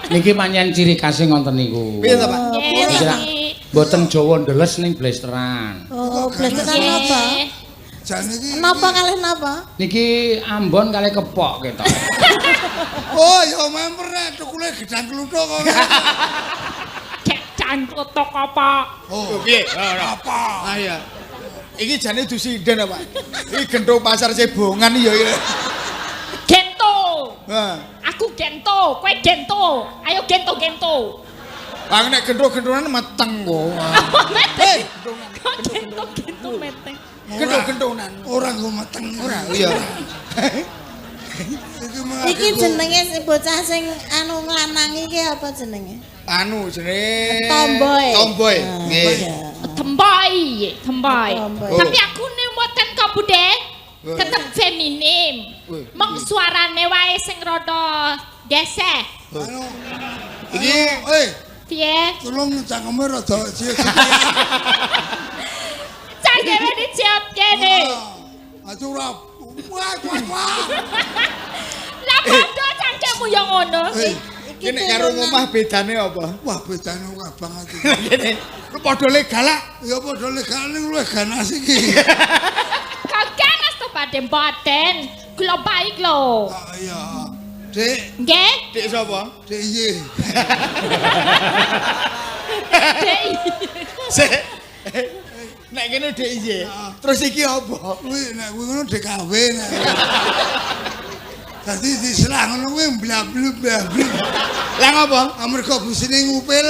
Niki pancen ciri khase ngonten niku. Piye to, Pak? Nggih, Kira niki. mboten Jawa ndeles ning blesteran. Oh, blesetan apa? Nggih. Jan iki. Napa kalih napa? Niki Ambon kali kepok ketok. Oh, ya memper nek tukule gedang kluthuk kok. Cek cangkutok apa? Oh, Piye? apa? Ah iya. Iki jane dusinden apa? Iki gento pasar Cebongan ya ya. Gento. Heeh. Aku gento, kowe gento. Ayo gento. Lah nek gento-gentonan meteng kok. Hei, kok gento meteng. Gento-gentonan. Ora kok meteng. Ora, iya. Iki jenenge si bocah sing anu nglanang iki apa jenenge? Anu jenenge Tomboy. Tomboy. Ah, Nggih. iya. Temboy. Tomboy. Tapi aku nih mboten kok Bude. Tetep feminim. Mong suarane wae sing rada geseh. Anu. Iki Piye? Tolong cangkeme rada cilik. Cangkeme diciot kene. Aduh ora. Wah. Lah padha cangkemmu ya ngono. iki nek karo omah bedane apa? Wah, bedane akeh banget iki. Ngene. Padha legal lah. Ya padha legal ning luwih ganas iki. Kok ganas to Pak mboten. Kula baik lho. Ah iya. Dek, Nggih? Dik sapa? dek iye. Dek. Sik. Nek kene Dik iye. Terus iki apa? Kuwi nek kuwi ngono DKW nek. Dadi diselah ngono kuwi blablu. Lah ngapa? Amarga busine ngupil.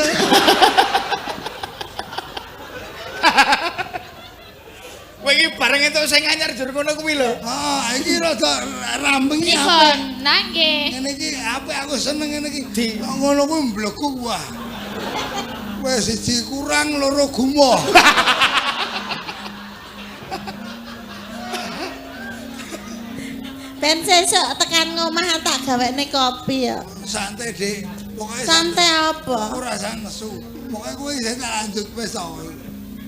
Kowe iki bareng entuk sing anyar jur ngono kuwi lho. Ah, iki rada rambeng iki. Dipun, nangge. Ngene iki apik aku seneng ngene iki. Ngono kuwi mblekku wah. Wes siji kurang loro gumoh. Ben sesuk tekan ngomah tak gawekne kopi ya. Santai, Dik. Pokoke Santai apa? ora sang nesu. Pokoke kowe isih tak lanjut wis to.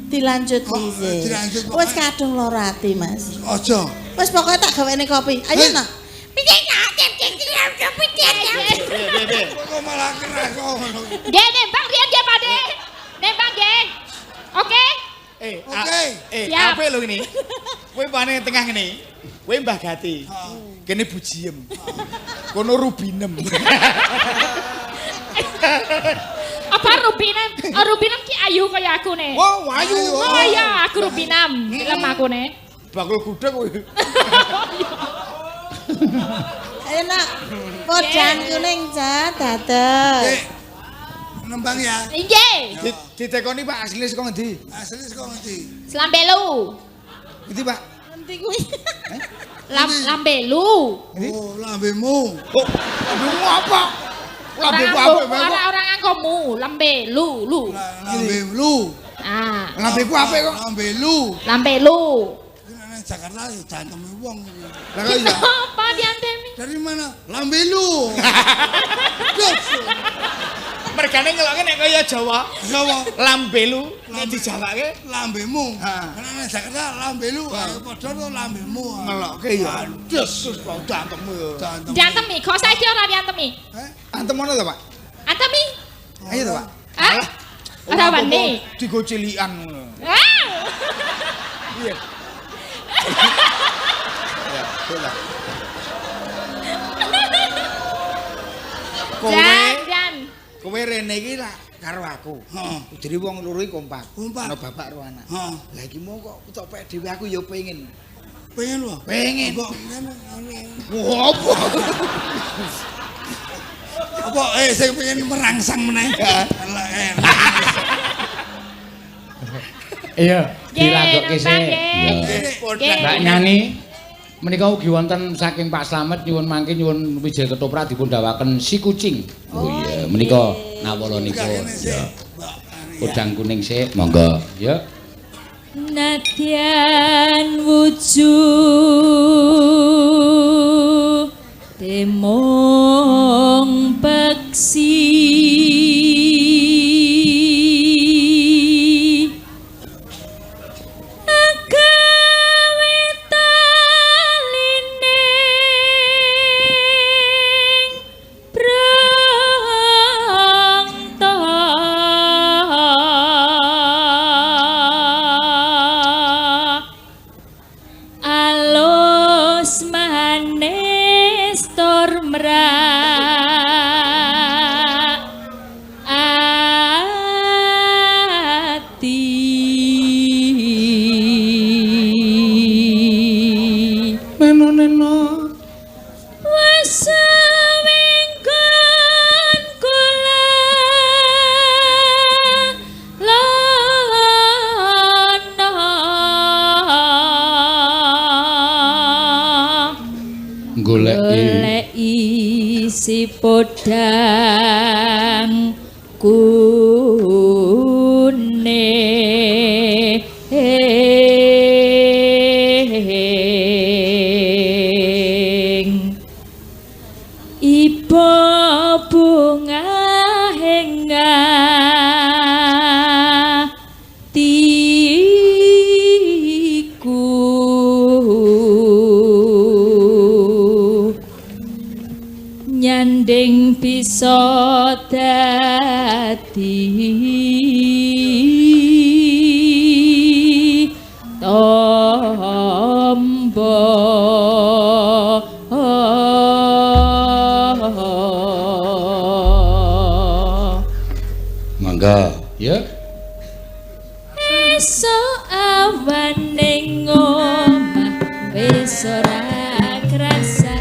Dilanjut Oh, dhisik. dilanjut, Wis pokoknya. kadung lara ati, Mas. Aja. Wis pokoke tak gawekne kopi. Ayo Hei. nak. Piye nak kopi Kok malah keras kok ngono. Nggih, nembang riyen nggih Pak De. Nembang nggih. Oke? Oke. Siap. Apik lho ini. Kowe pane tengah ngene. Kowe Mbah Gati. Kene Bujiem. Kono Rubinem. Apa Rubinem? Oh, Rubinem ki ayu kaya aku nih. Oh, ayu. Oh iya, aku Rubinam. Film aku nih. Bakul gudeg kowe. Ayo nak. Podang kuning ja dados. Dik. Nembang ya. Inggih. Ditekoni Pak asline saka ngendi? Asli saka ngendi? Slambelu. Ngendi Pak? Endi kuwi? Lambelu. Oh, lambemu. Oh, lambemu apa? Lambemu apa? Orang angkomu, lambelu, lu. Lambelu. Ah, Lambemu apa kok? Lambelu. lambelu. Nang Jakarta ya canteme wong iki. Lah kok iya? Apa diantemi? Dari mana? Lambelu. Dos. Mergane ngeloke nek kaya Jawa. Jawa. Lambelu nek dijawake Lambemu. Ha. Nek nang Jakarta lambelu, ayo padha to lambemu. ngeloke ya. Terus antemu ya. Diantemi, kok saiki ora diantemi? Antem ngono to, Pak? Antemi. Ayo to, Pak. Hah? Ora wani. Digo cilikan ngono. Ah. Iya. Ya, boleh. Jan. Kowe rene iki lah karo aku. Heeh. Udine wong loro iki kompak. Kompak. Ana bapak karo anak. Heeh. Lah iki mau kok ketok dhewe aku ya pengen. Pengen wae. Pengen. Kok ngene aneh. Apa? Apa sing pengen merangsang meneh. Iya, dilagokke sik. Nggih. Mbak Nyani menika ugi wonten saking Pak Slamet nyuwun mangke nyuwun Wijaya Ketoprak dipun dawaken si kucing. Oh iya, menika nawala niku. Ya. Udang kuning sik, monggo. Ya. Nadyan wujud temong peksi goleki si podang kuning iba bunga nyanding bisa dadi tombo mangga ya esuk awan ning omah wis ora krasa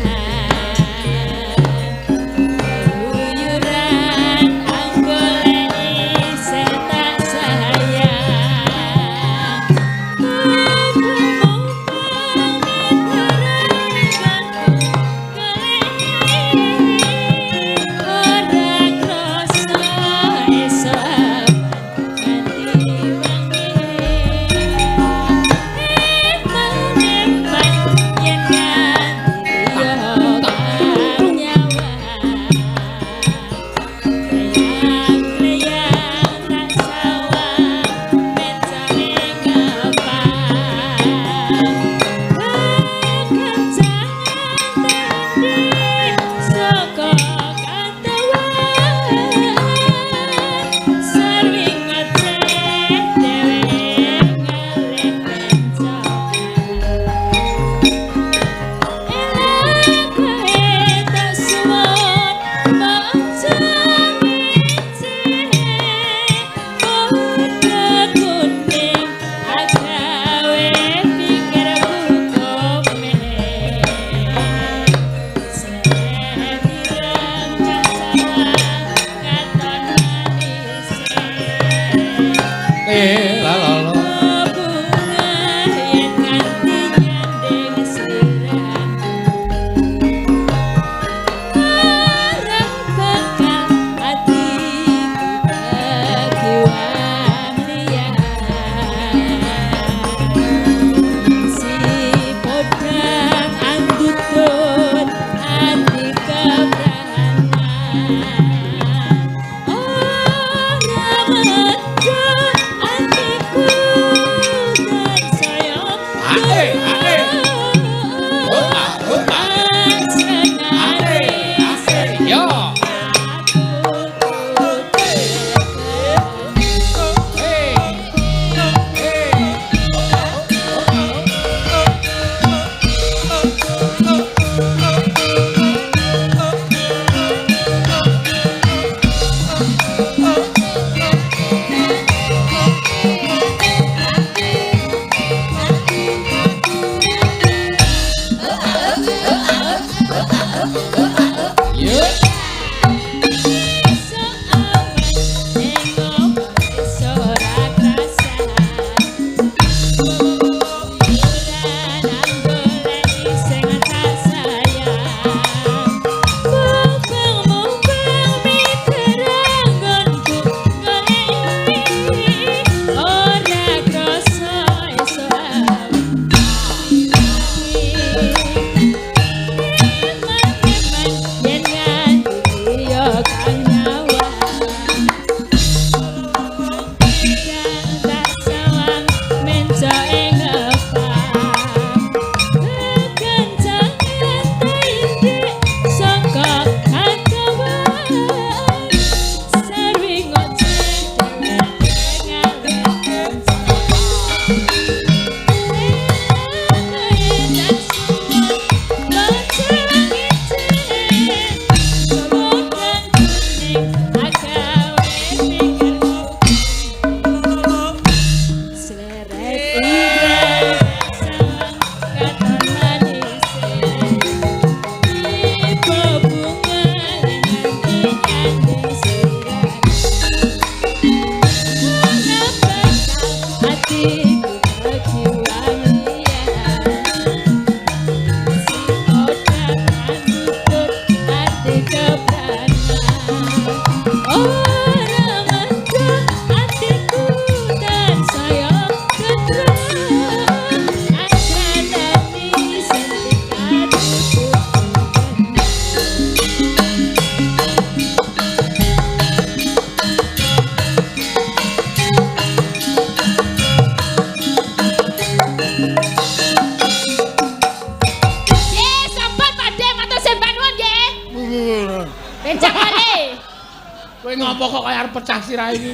Kowe ngopo kok kaya arep pecah sirah iki?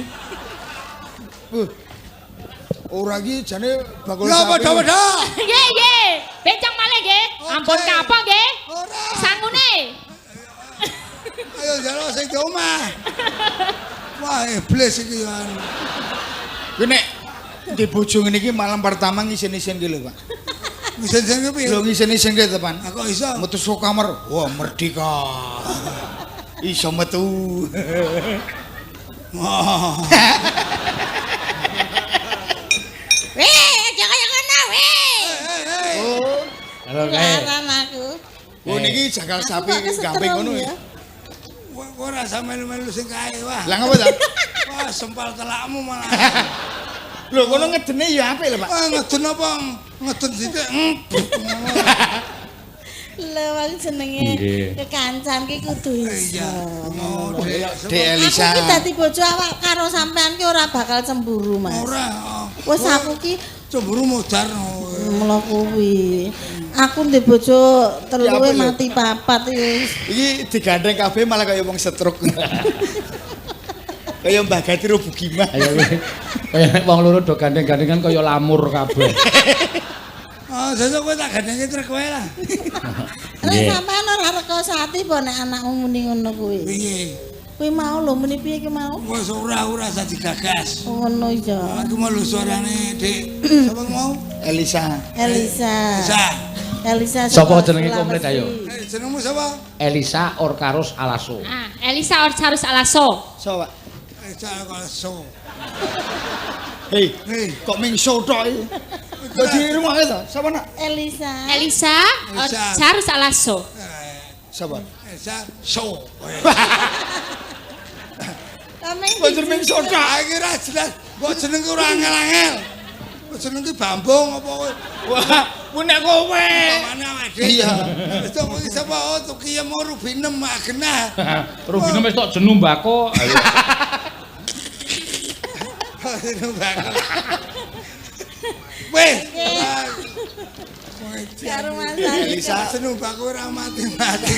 Ora iki jane bakul Ya padha-padha. Nggih. Becak malih nggih. Ampun kapok nggih. Ora. Sangune. Ayo jalo sing di omah. Wah, iblis iki ya. Kuwi nek di bojo ngene iki malam pertama ngisen-isen ki lho, Pak. Ngisen-ngisen ki piye? Lho ngisen-isen ki tepan. Aku iso. Metu saka kamar. Wah, merdeka. Iso metu. Wah. Weh, aja kaya ngono, weh. Oh, Halo kae. Larang aku. oh niki jagal sapi Aku pakai gamping ngono setrum, ya. Ora sampe melu sing kae wah. Lah ngapa ta? Wah, sempal telakmu malah. Lho kono ngedene ya apik lho, Pak. Wah, ngeden apa? Ngeden sithik. Lha wong jenenge Nggih. kekancan ki kudu iso. Iya. Oh, Dek Elisa. Aku ki dadi bojo awak karo sampean ki ora bakal cemburu, Mas. ora. Wes aku ki Cemburu modar. mula kuwi. Aku ndek bojo Ya, teluwe apa lho? mati papat wis. Iki digandeng kabeh malah kaya wong stroke. Kaya Mbah Gatiro Bugimah. Ayo kowe. Kaya nek wong loro do gandeng-gandengan kaya lamur kabeh. Oh, sesuk kowe tak gandenge trek wae lah. Lah Nggih. sampean ora reka sati apa nek anakmu muni ngono kuwi. Piye? Kuwi mau lho muni piye ki mau? Wes ora usah digagas. Ngono ya. Aku mau lu suarane, Dik. Sapa mau? Elisa. Elisa. Bisa. Elisa. Sapa saka jenenge komplit, ayo? Jenengmu sapa? Elisa Orkarus Alaso. Ah, Elisa Orcarus Alaso. So, Pak. Jangan so. Hei, Hei, kok ming so tok iki? Kok di rumah ta? Sapa nak? Elisa. Elisa Orcarus Alaso. Sapa? Esa so. Kameng Kok jeneng so tok? Iki ra jelas. Kok jenengku ora angel-angel. Kok jenengku Bambung apa kowe? Wah, ku nek kowe. Pamane awake. Iya. Wis to iki sapa? Oh, tuki ya mau Rubinem Agena. Rubino wis tok jeneng mbako. Ayo. Weh. karo Mas Elisa seneng baku ora mati-mati.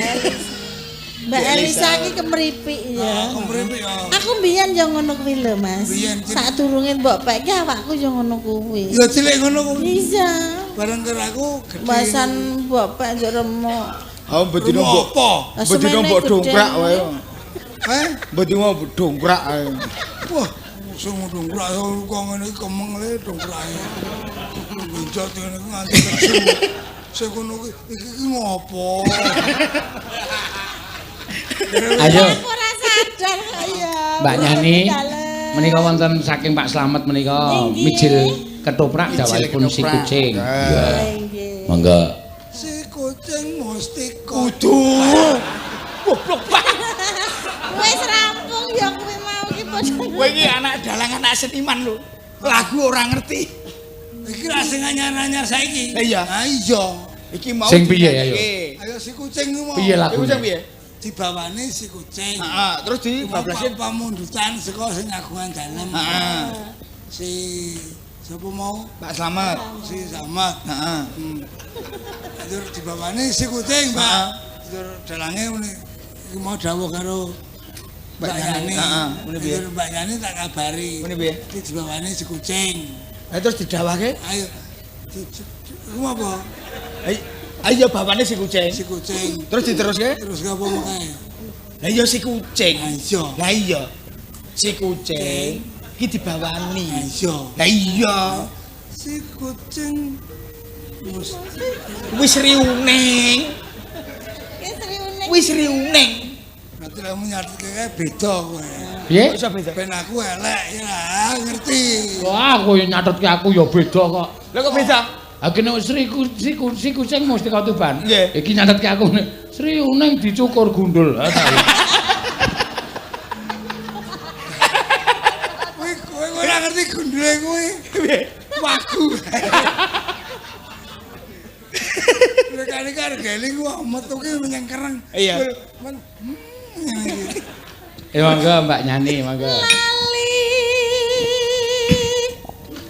Mbak Elisa iki kemripik ya. Kemrene ya. Aku mbiyen yo ngono kuwi lho, Mas. Mbiyen, Cin. Sadurunge mbok pek ki awakku yo ngono kuwi. Ya cilik ngono kuwi. Iya. Bareng karo aku gede. Basan mbok pek yo remuk. Oh, bedino Rumah mbok. apa? Bedino mbok dongkrak wae. Eh? Bedino dongkrak ae. Wah, sing dongkrak kok ngene iki kemeng le dongkrake. Benjot ngene iki nganti kesu. Sing ngono iki ngopo? Ayo. Aku ora sadar kok ya. Mbak Nyani, Dalem. menika wonten saking Pak Slamet menika Nggih. mijil ketoprak jawabipun si ketoprak. kucing. Iya. Nggih. Monggo. Si kucing mesti Kudu. Goblok banget. Wis rampung ya kuwi mau ki padha. Kowe iki anak dalang anak seniman lho. Lagu ora ngerti. Iki ra sing anyar-anyar saiki. Iya. Ah iya. Iki mau Sing piye, ayo? didadekake. Ayo si kucing ku mau. Piye Iku lagune? sing piye? Dibawane si kucing. Heeh, terus dibablasin. Pamundutan saka sing ngagungan dalem. Heeh. Si sapa mau? Pak Slamet. Si Samad. Heeh. Terus dibawane si kucing, Pak. Terus dalange muni iki mau dawuh karo Mbak Yani. Heeh, muni piye? Terus Mbak Yani tak kabari. Muni piye? Iki dibawane si kucing. Lah terus didawahke. Ayo. Ku apa? Ayo bapakne si kucing. Si kucing. Terus diteruske? Terus apa mau kae? Lah iya si kucing. Ah iya. Lah iya. Si kucing iki Ah dibawani. iya. Lah iya. Si kucing Wis riuning. Wis riune. Wis riuning. berarti kamu nyatike kae beda kowe. Piye? Iso beda. Ben aku elek ya, ngerti. Wah, aku yo nyatutke aku yo beda kok. Lah kok beda? Aku nek si kucing mesti katuban. Nggih. Iki nyatutke aku Sri Uning dicukur gundul. Ha ta. Kowe ora ngerti gundule kuwi. Wagu. Rekane karo geling kok metu ki menyang kereng. Iya. Monggo Mbak Nyani, monggo. Lali.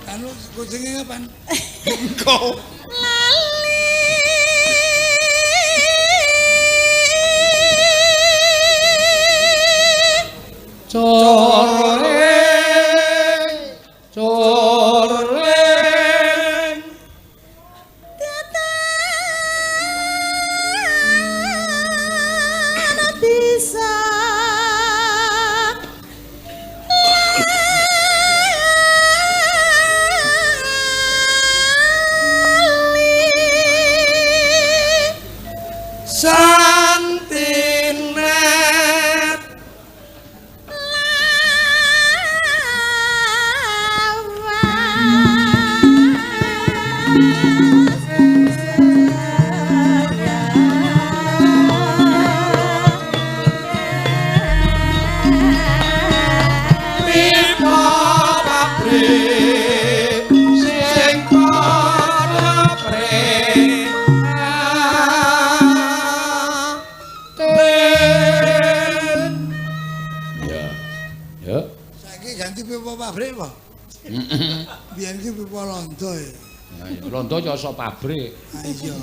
Anu kucinge kapan? Engko. Lali. Santinet ganti pipa pabrik apa? Biyen iki pipa londo ya. Londo ya iso pabrik. Ha iya.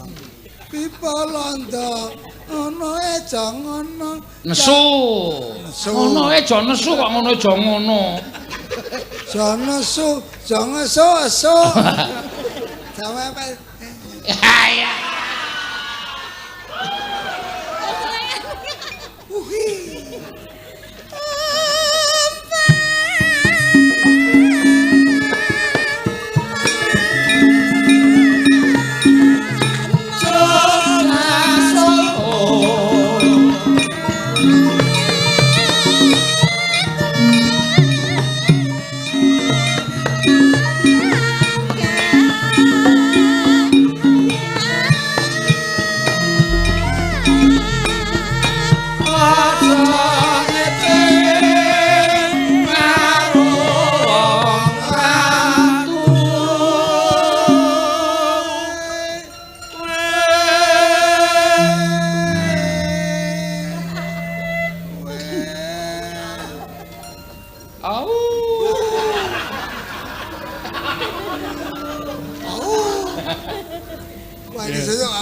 Pipa londo ono aja ngono. Nesu. Ngono aja nesu kok ngono aja ngono. Jangan nesu, jangan so. Sama apa? Ya.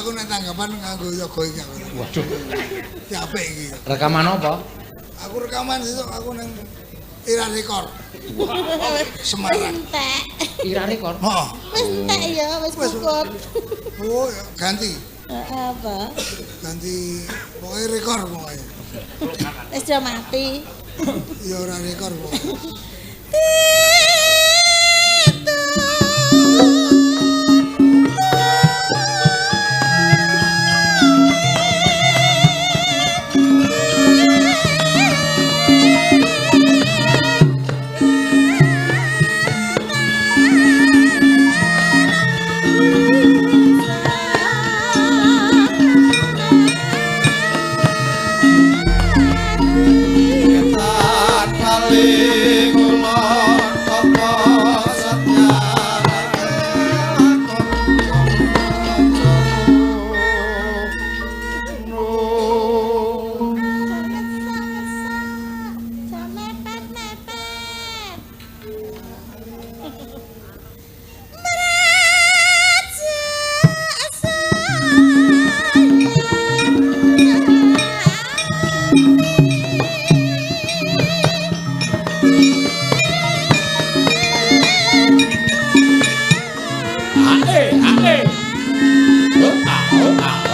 Aku nek tanggapan nganggo yoga iki. Waduh. Ki apik iki. Rekaman apa? Aku rekaman sesuk aku nang Ira Rekor. Semarang. Entek. Ira Rekor. Heeh. Wis entek ya, wis kukur. Oh, ganti. Apa? Ganti pokoknya rekor pokoknya. Wis do mati. Ya ora rekor pokoknya.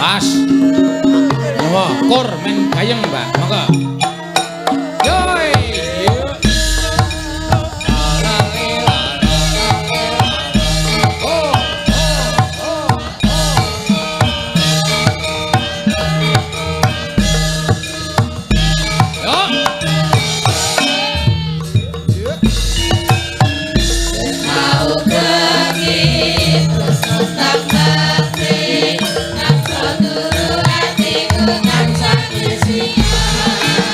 Awas. Nyawa kur men gayeng, Mbak. Monggo. Yoi. Thank you.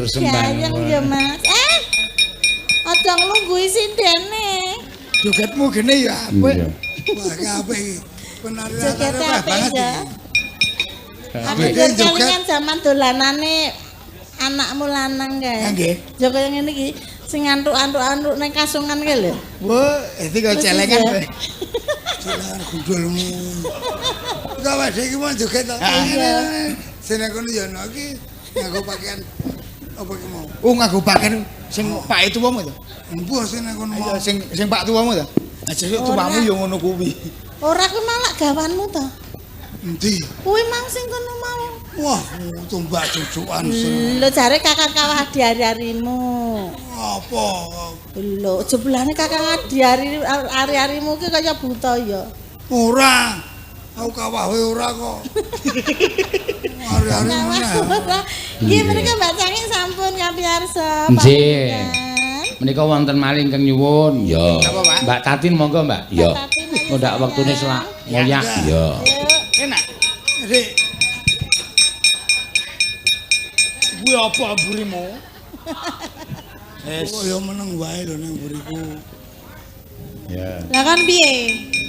atur sembahyang. Gayeng ya, Mas. Aja nglungguhi sindene. Jogetmu gene ya apik. Iya. Wah, ki apik iki. Penari Jogete rata-rata apik banget ya. iki. Ane Dia joget. kelingan zaman dolanane anakmu lanang kae. Nggih. Joget ngene iki sing antuk-antuk ning kasungan kae lho. Wah, iki kok celengan. Iya. Celengan gundulmu. Enggak wae iki mau joget to. Sene kono ya ana iki nganggo pakaian apa ki mau? Oh, nganggo pakaian sing Pak tuwamu to. Embuh sene kono mau. Sing Pak tuwamu to. Aja tuwamu ya ngono kuwi. Ora kuwi malah gawanmu to. Endi? Kuwi mau sing kono mau. Wah, tumbak cucukan. Lho jare kakang kawah diari-arimu. Apa? Lho jebulane kakang diari-arimu ki kaya buta ya. Ora. Aku kawahe ora kok. Hari-hari meneh. Nggih menika Mbak Cangik sampun kapiyarsa. Nggih. Menika wonten malih ingkang nyuwun. Ya. Napa, Pak? Mbak Tatin monggo, Mbak. Ya. Mbak Tatin, ayo Ndak sayang. wektune selak ngoyak. Ya. Enak. Dik, Kuwi apa amburimu? kok ya meneng wae lho nang mburiku. Ya. Lah kan piye?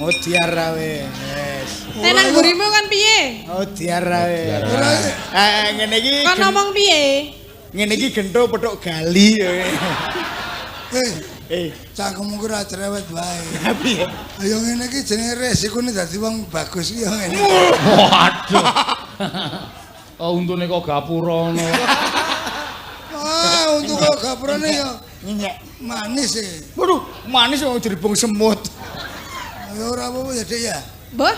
Mau diara we. Yes. Nek nang gurimu kan piye? Oh, diara we. Ora Ngene iki Kon ngomong piye? ngene iki gento petuk gali. cangkemmu ku ora cerewet wae. Piye? Ayo ngene iki jenenge resikone dadi wong bagus iki ya ngene. Waduh. Oh untune kok gapura ngono. Ah, untuk kok gapurane ya Nyenyek. manis e. Waduh, manis wong diribung semut. Ya ora apa-apa ya, Dik ya. Mbah,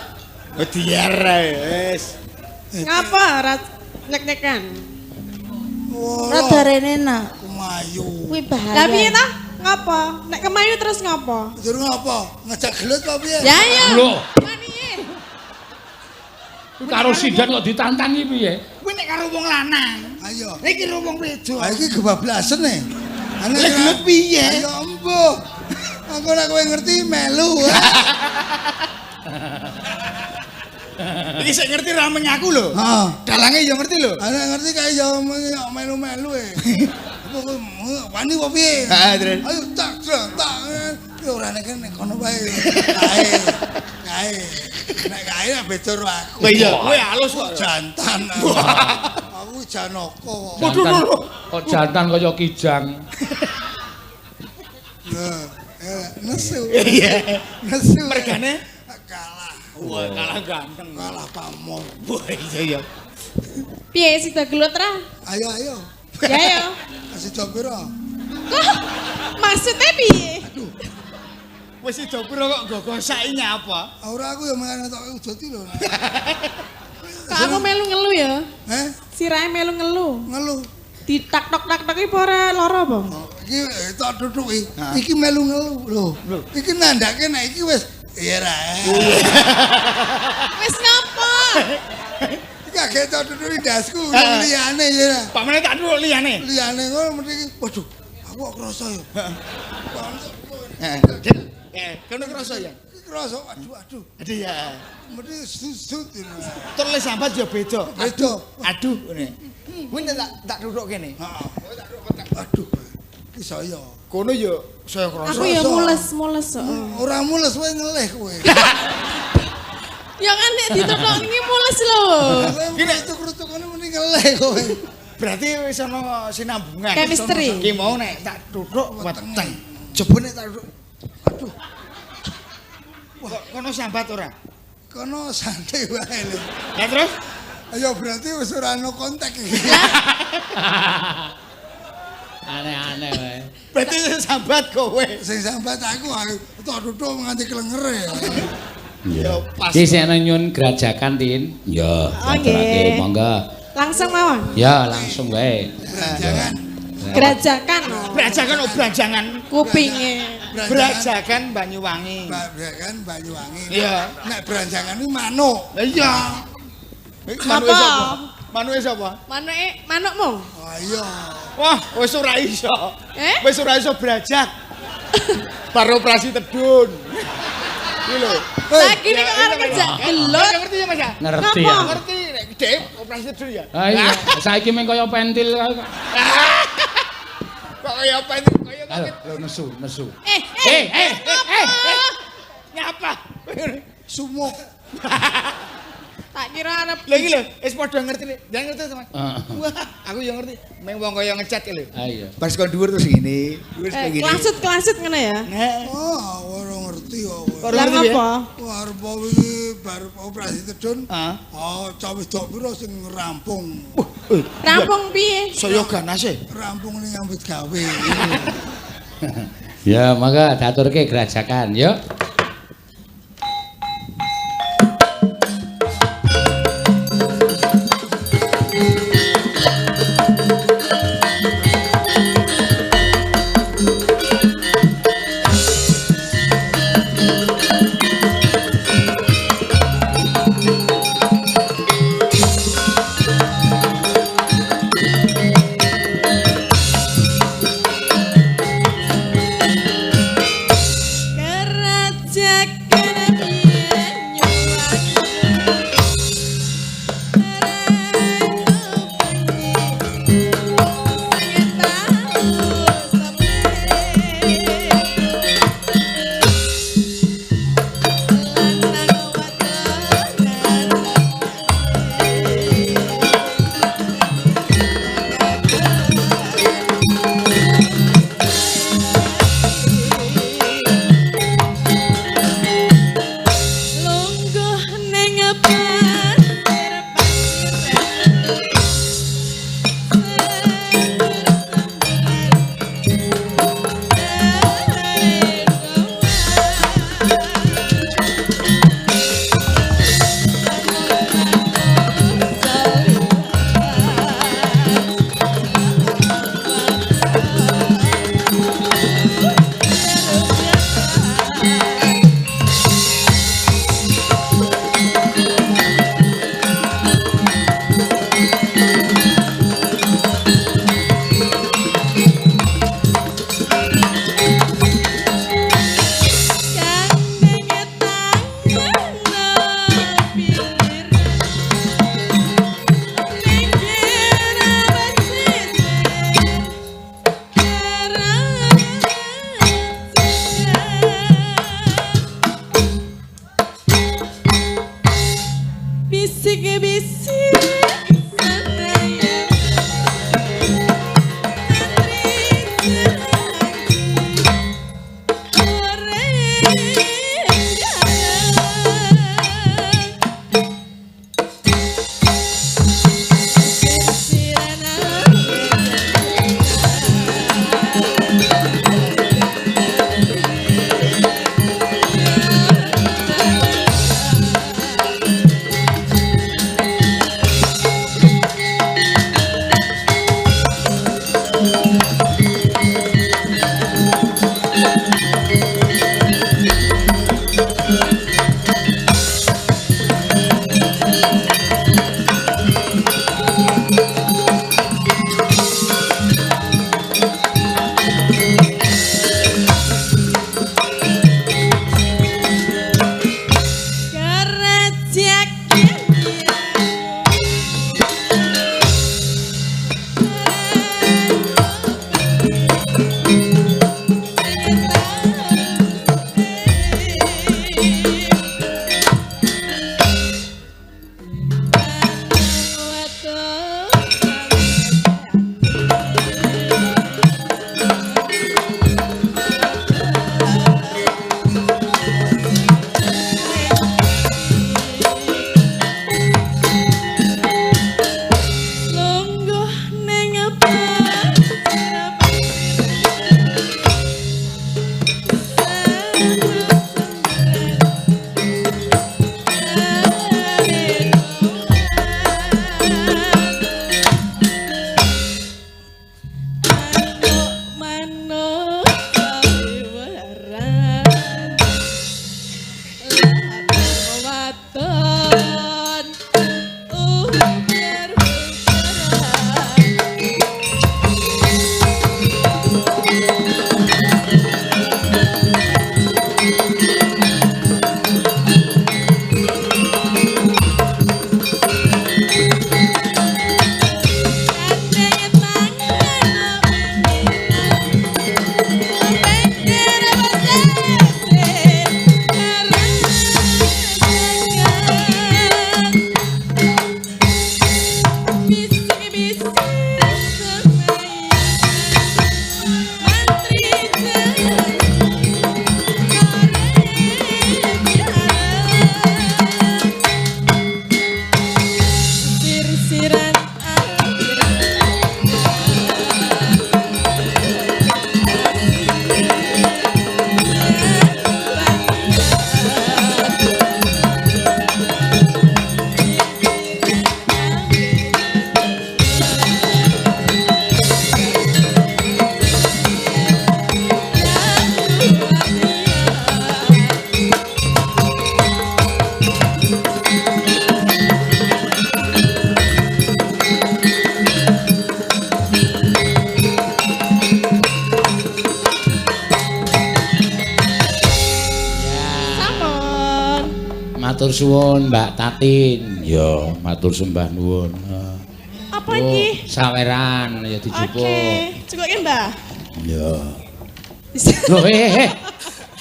Oh, diara wis. ngapa nyek-nyekan? Rada rene nak. Kemayu. Kuwi bahaya. Lah piye ta? Ngapa? Nek kemayu terus ngapa? Durung apa? Ngajak gelut apa piye? Ya ya. Lho, Lah piye? karo sidan kok ditantangi piye? Kuwi nek karo wong lanang. Ayo. Iki karo wong wedok. Ah iki kebablasan e. Ane Lah gelut piye? Ayo embuh. Aku nek kowe ngerti melu. Iki sik ngerti rameng aku lho. Heeh. Dalange ya ngerti lho. Ane ngerti kae ya melu-melu e. Apa kowe wani apa piye? Heeh, terus. Ayo tak tak. Ki ora nek kono wae. Kae. Nek kae beda karo aku. Lah iya, kowe halus kok. Jantan. Aku Janoko. Jantan, kok jantan kaya kijang. Nesu. Iya. Nesu. Mergane kalah. wah kalah ganteng. Kalah pamor. Wah iya iya. Piye sida gelut ra? Ayo ayo. Ya ya. Kasih jawab piro? Kok maksudnya piye? Wis sida pira kok gogosake nyapa? Ora aku ya mengen tok ujoti lho. Kamu melu ngelu ya? Sirahe melu ngelu. Ngelu. Ditak tok tak tok iki ora lara apa? Iki tak duduki. Iki melu ngelu lho. Iki nandake nek iki wis iya ra. Wis ngapa? Kaget tak duduki dasku liyane ya. Pak meneh tak dulu liyane. Liyane ngono mriki. Waduh, aku kok krasa ya. Kono krasa ya. Krasa aduh. Aduh ya. Mesti sut-sut. Terus sambat ya beda. Beda. Aduh ngene. Kuwi tak duduk kene. Heeh. Aduh. Iki saya. Kono ya saya krasa. Aku ya mules-mules. Ora mules wae ngeleh kowe. Ya kan nek ditutuk iki mules lho. Gini itu kerutukane mending ngeleh kowe. Berarti wis ana sinambungan. Chemistry. Ki mau nek tak duduk weteng. Jebul nek tak duduk. Aduh. Wah, kono sambat ora? Kono santai wae lho. Lah terus? Ayo berarti wis ora ono kontak iki. Aneh-aneh wae. Berarti sambat kowe. Sing sambat aku tak duduk nganti klenger ya. Ya pas. Ki sing nyun grajakan Tin. Ya, aturake monggo. Langsung mawon. Ya, langsung wae. Beranjangan. Gerajakan. Brajakan brajangan Kupinge. Brajakan Banyuwangi. Beranjangan Banyuwangi. Iya. Nek beranjangan iki manuk. Lah iya. Apa? Manuke sapa? Manukmu? Ayo. Wah, wis ora iso. Eh? Wis ora iso brajak. Baru operasi tedun. Iki lho. Lagi ini kok arep kerja gelut. Ngerti ya Mas ya? Ngerti Ngapa? ya. Ngerti nek dhek operasi tedun ya. Ah iya, saiki meng kaya pentil. Kaya apa ini? Kaya Ayo, kaget. lo nesu. Eh. Nyapa? Sumuk. Tak kira arep. Lha iki lho, wis padha ngerti lho. Jangan ngerti, Mas. Heeh. Wah, aku yang ngerti. Meng wong kaya ngecat lho. Ayo. Pas kon dhuwur terus ngene. Wis kayak gini. Klasut ngono ya. Nah, Wah, ora ngerti kok. kok Lah ngerti ya? apa? Wah, arep iki bar operasi tedun. Ah. Oh, cawe dok piro sing rampung. Rampung piye? Saya ganas e. Rampung ning nyambut gawe. Ya, maka daturke gerajakan, yuk. Matur suwun Mbak Tatin. Ya, matur sembah nuwun. Apa iki? Saweran ya dijupuk. Oke, cukuke Mbah. Ya. Loh,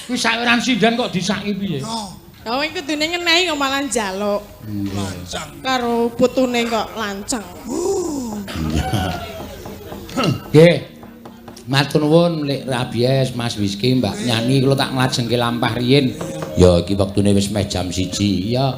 kuwi saweran sindan kok disaki piye? Oh, iki kudune ngenehi kok malah njaluk. Lancang. Karo putune kok lanceng. Nggih. Matur nuwun Lek Rabies, Mas Whisky, Mbak Nyani kula tak nglajengke lampah riyin. Ya iki wektune wis meh jam 1. Ya.